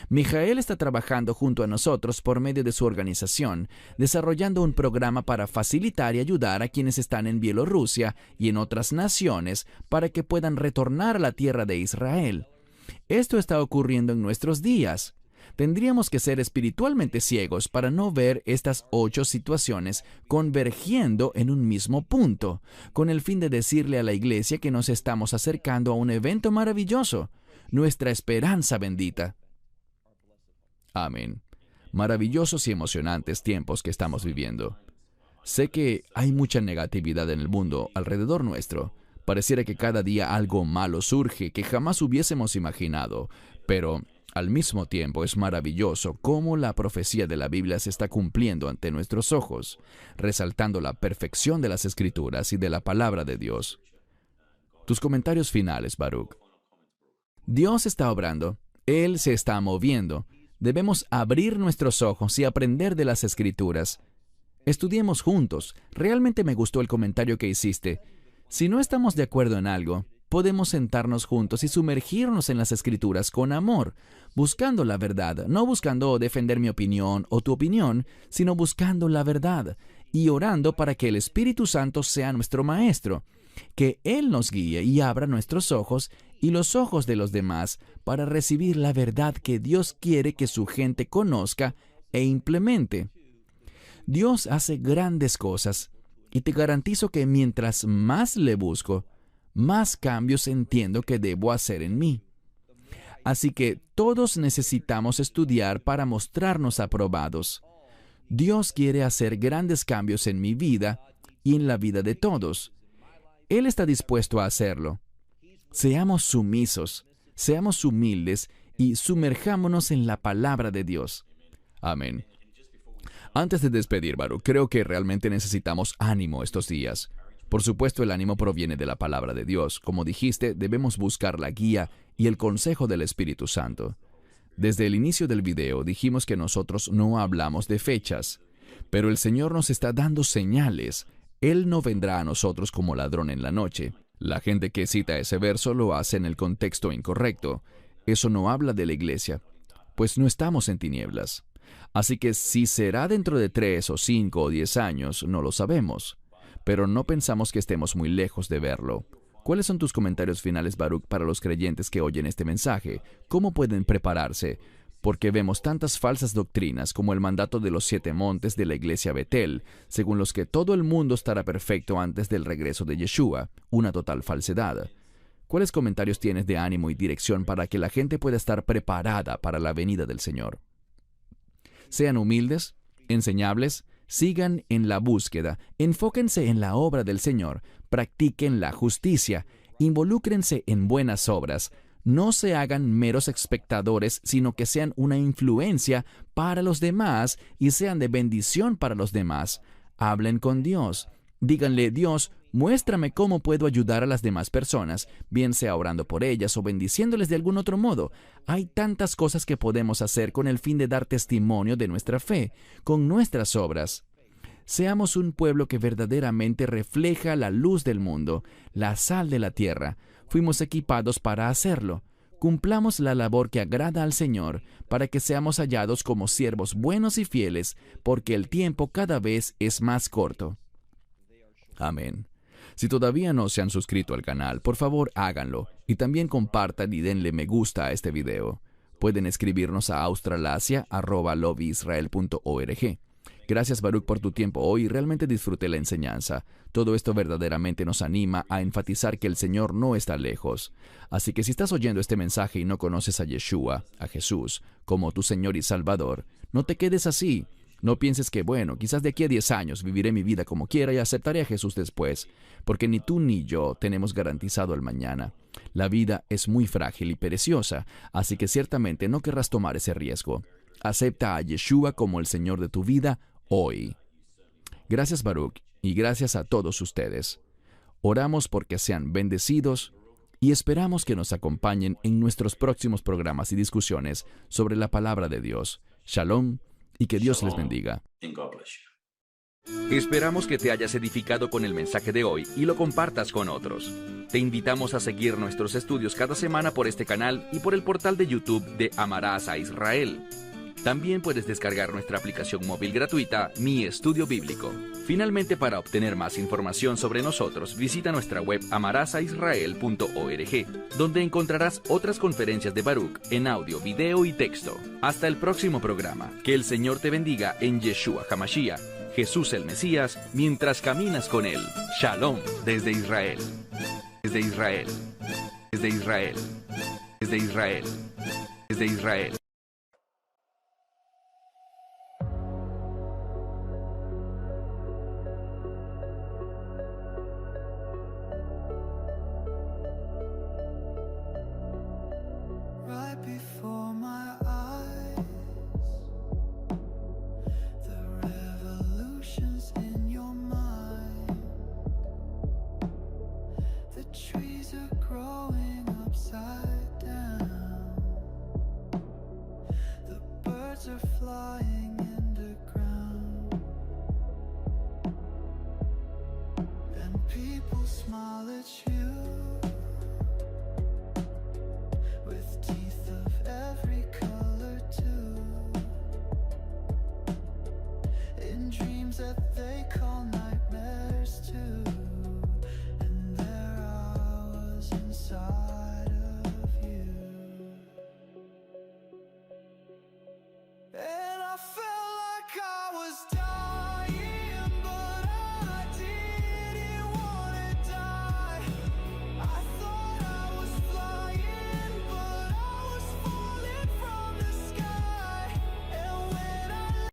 [SPEAKER 2] Mijael está trabajando junto a nosotros por medio de su organización, desarrollando un programa para facilitar y ayudar a quienes están en Bielorrusia y en otras naciones para que puedan retornar a la tierra de Israel. Esto está ocurriendo en nuestros días. Tendríamos que ser espiritualmente ciegos para no ver estas 8 situaciones convergiendo en un mismo punto, con el fin de decirle a la iglesia que nos estamos acercando a un evento maravilloso, nuestra esperanza bendita. Amén. Maravillosos y emocionantes tiempos que estamos viviendo. Sé que hay mucha negatividad en el mundo alrededor nuestro. Pareciera que cada día algo malo surge que jamás hubiésemos imaginado, pero al mismo tiempo es maravilloso cómo la profecía de la Biblia se está cumpliendo ante nuestros ojos, resaltando la perfección de las Escrituras y de la palabra de Dios. Tus comentarios finales, Baruch. Dios está obrando. Él se está moviendo. Debemos abrir nuestros ojos y aprender de las Escrituras. Estudiemos juntos. Realmente me gustó el comentario que hiciste. Si no estamos de acuerdo en algo, podemos sentarnos juntos y sumergirnos en las Escrituras con amor, buscando la verdad, no buscando defender mi opinión o tu opinión, sino buscando la verdad y orando para que el Espíritu Santo sea nuestro Maestro, que Él nos guíe y abra nuestros ojos y los ojos de los demás para recibir la verdad que Dios quiere que su gente conozca e implemente. Dios hace grandes cosas y te garantizo que mientras más le busco, más cambios entiendo que debo hacer en mí. Así que todos necesitamos estudiar para mostrarnos aprobados. Dios quiere hacer grandes cambios en mi vida y en la vida de todos. Él está dispuesto a hacerlo. Seamos sumisos, seamos humildes y sumerjámonos en la palabra de Dios. Amén. Antes de despedir, Baruch, creo que realmente necesitamos ánimo estos días. Por supuesto, el ánimo proviene de la palabra de Dios. Como dijiste, debemos buscar la guía y el consejo del Espíritu Santo. Desde el inicio del video dijimos que nosotros no hablamos de fechas, pero el Señor nos está dando señales. Él no vendrá a nosotros como ladrón en la noche. La gente que cita ese verso lo hace en el contexto incorrecto. Eso no habla de la iglesia, pues no estamos en tinieblas. Así que si será dentro de 3 o 5 o 10 años, no lo sabemos. Pero no pensamos que estemos muy lejos de verlo. ¿Cuáles son tus comentarios finales, Baruch, para los creyentes que oyen este mensaje? ¿Cómo pueden prepararse? Porque vemos tantas falsas doctrinas como el mandato de los 7 montes de la iglesia Betel, según los que todo el mundo estará perfecto antes del regreso de Yeshua, una total falsedad. ¿Cuáles comentarios tienes de ánimo y dirección para que la gente pueda estar preparada para la venida del Señor? Sean humildes, enseñables, sigan en la búsqueda, enfóquense en la obra del Señor, practiquen la justicia, involúcrense en buenas obras, no se hagan meros espectadores, sino que sean una influencia para los demás y sean de bendición para los demás. Hablen con Dios. Díganle, Dios, muéstrame cómo puedo ayudar a las demás personas, bien sea orando por ellas o bendiciéndoles de algún otro modo. Hay tantas cosas que podemos hacer con el fin de dar testimonio de nuestra fe, con nuestras obras. Seamos un pueblo que verdaderamente refleja la luz del mundo, la sal de la tierra. Fuimos equipados para hacerlo. Cumplamos la labor que agrada al Señor, para que seamos hallados como siervos buenos y fieles, porque el tiempo cada vez es más corto. Amén. Si todavía no se han suscrito al canal, por favor háganlo y también compartan y denle me gusta a este video. Pueden escribirnos a australasia@loveisrael.org. Gracias, Baruch, por tu tiempo hoy. Realmente disfruté la enseñanza. Todo esto verdaderamente nos anima a enfatizar que el Señor no está lejos. Así que si estás oyendo este mensaje y no conoces a Yeshua, a Jesús, como tu Señor y Salvador, no te quedes así. No pienses que, bueno, quizás de aquí a 10 años viviré mi vida como quiera y aceptaré a Jesús después, porque ni tú ni yo tenemos garantizado el mañana. La vida es muy frágil y preciosa, así que ciertamente no querrás tomar ese riesgo. Acepta a Yeshua como el Señor de tu vida hoy. Gracias, Baruch, y gracias a todos ustedes. Oramos porque sean bendecidos y esperamos que nos acompañen en nuestros próximos programas y discusiones sobre la palabra de Dios. Shalom y que Dios les bendiga.
[SPEAKER 1] Esperamos que te hayas edificado con el mensaje de hoy y lo compartas con otros. Te invitamos a seguir nuestros estudios cada semana por este canal y por el portal de YouTube de Amarás a Israel. También puedes descargar nuestra aplicación móvil gratuita, Mi Estudio Bíblico. Finalmente, para obtener más información sobre nosotros, visita nuestra web amarasaisrael.org, donde encontrarás otras conferencias de Baruch en audio, video y texto. Hasta el próximo programa. Que el Señor te bendiga en Yeshua HaMashiach, Jesús el Mesías, mientras caminas con Él. Shalom desde Israel. Desde Israel. Desde Israel. Desde Israel. Desde Israel.
[SPEAKER 3] Right before my eyes, the revolutions in your mind. The trees are growing upside down. The birds are flying underground. And people smile at you with teeth of every color too, in dreams that they call nightmares too, and there I was inside of you, and I felt like I was dead.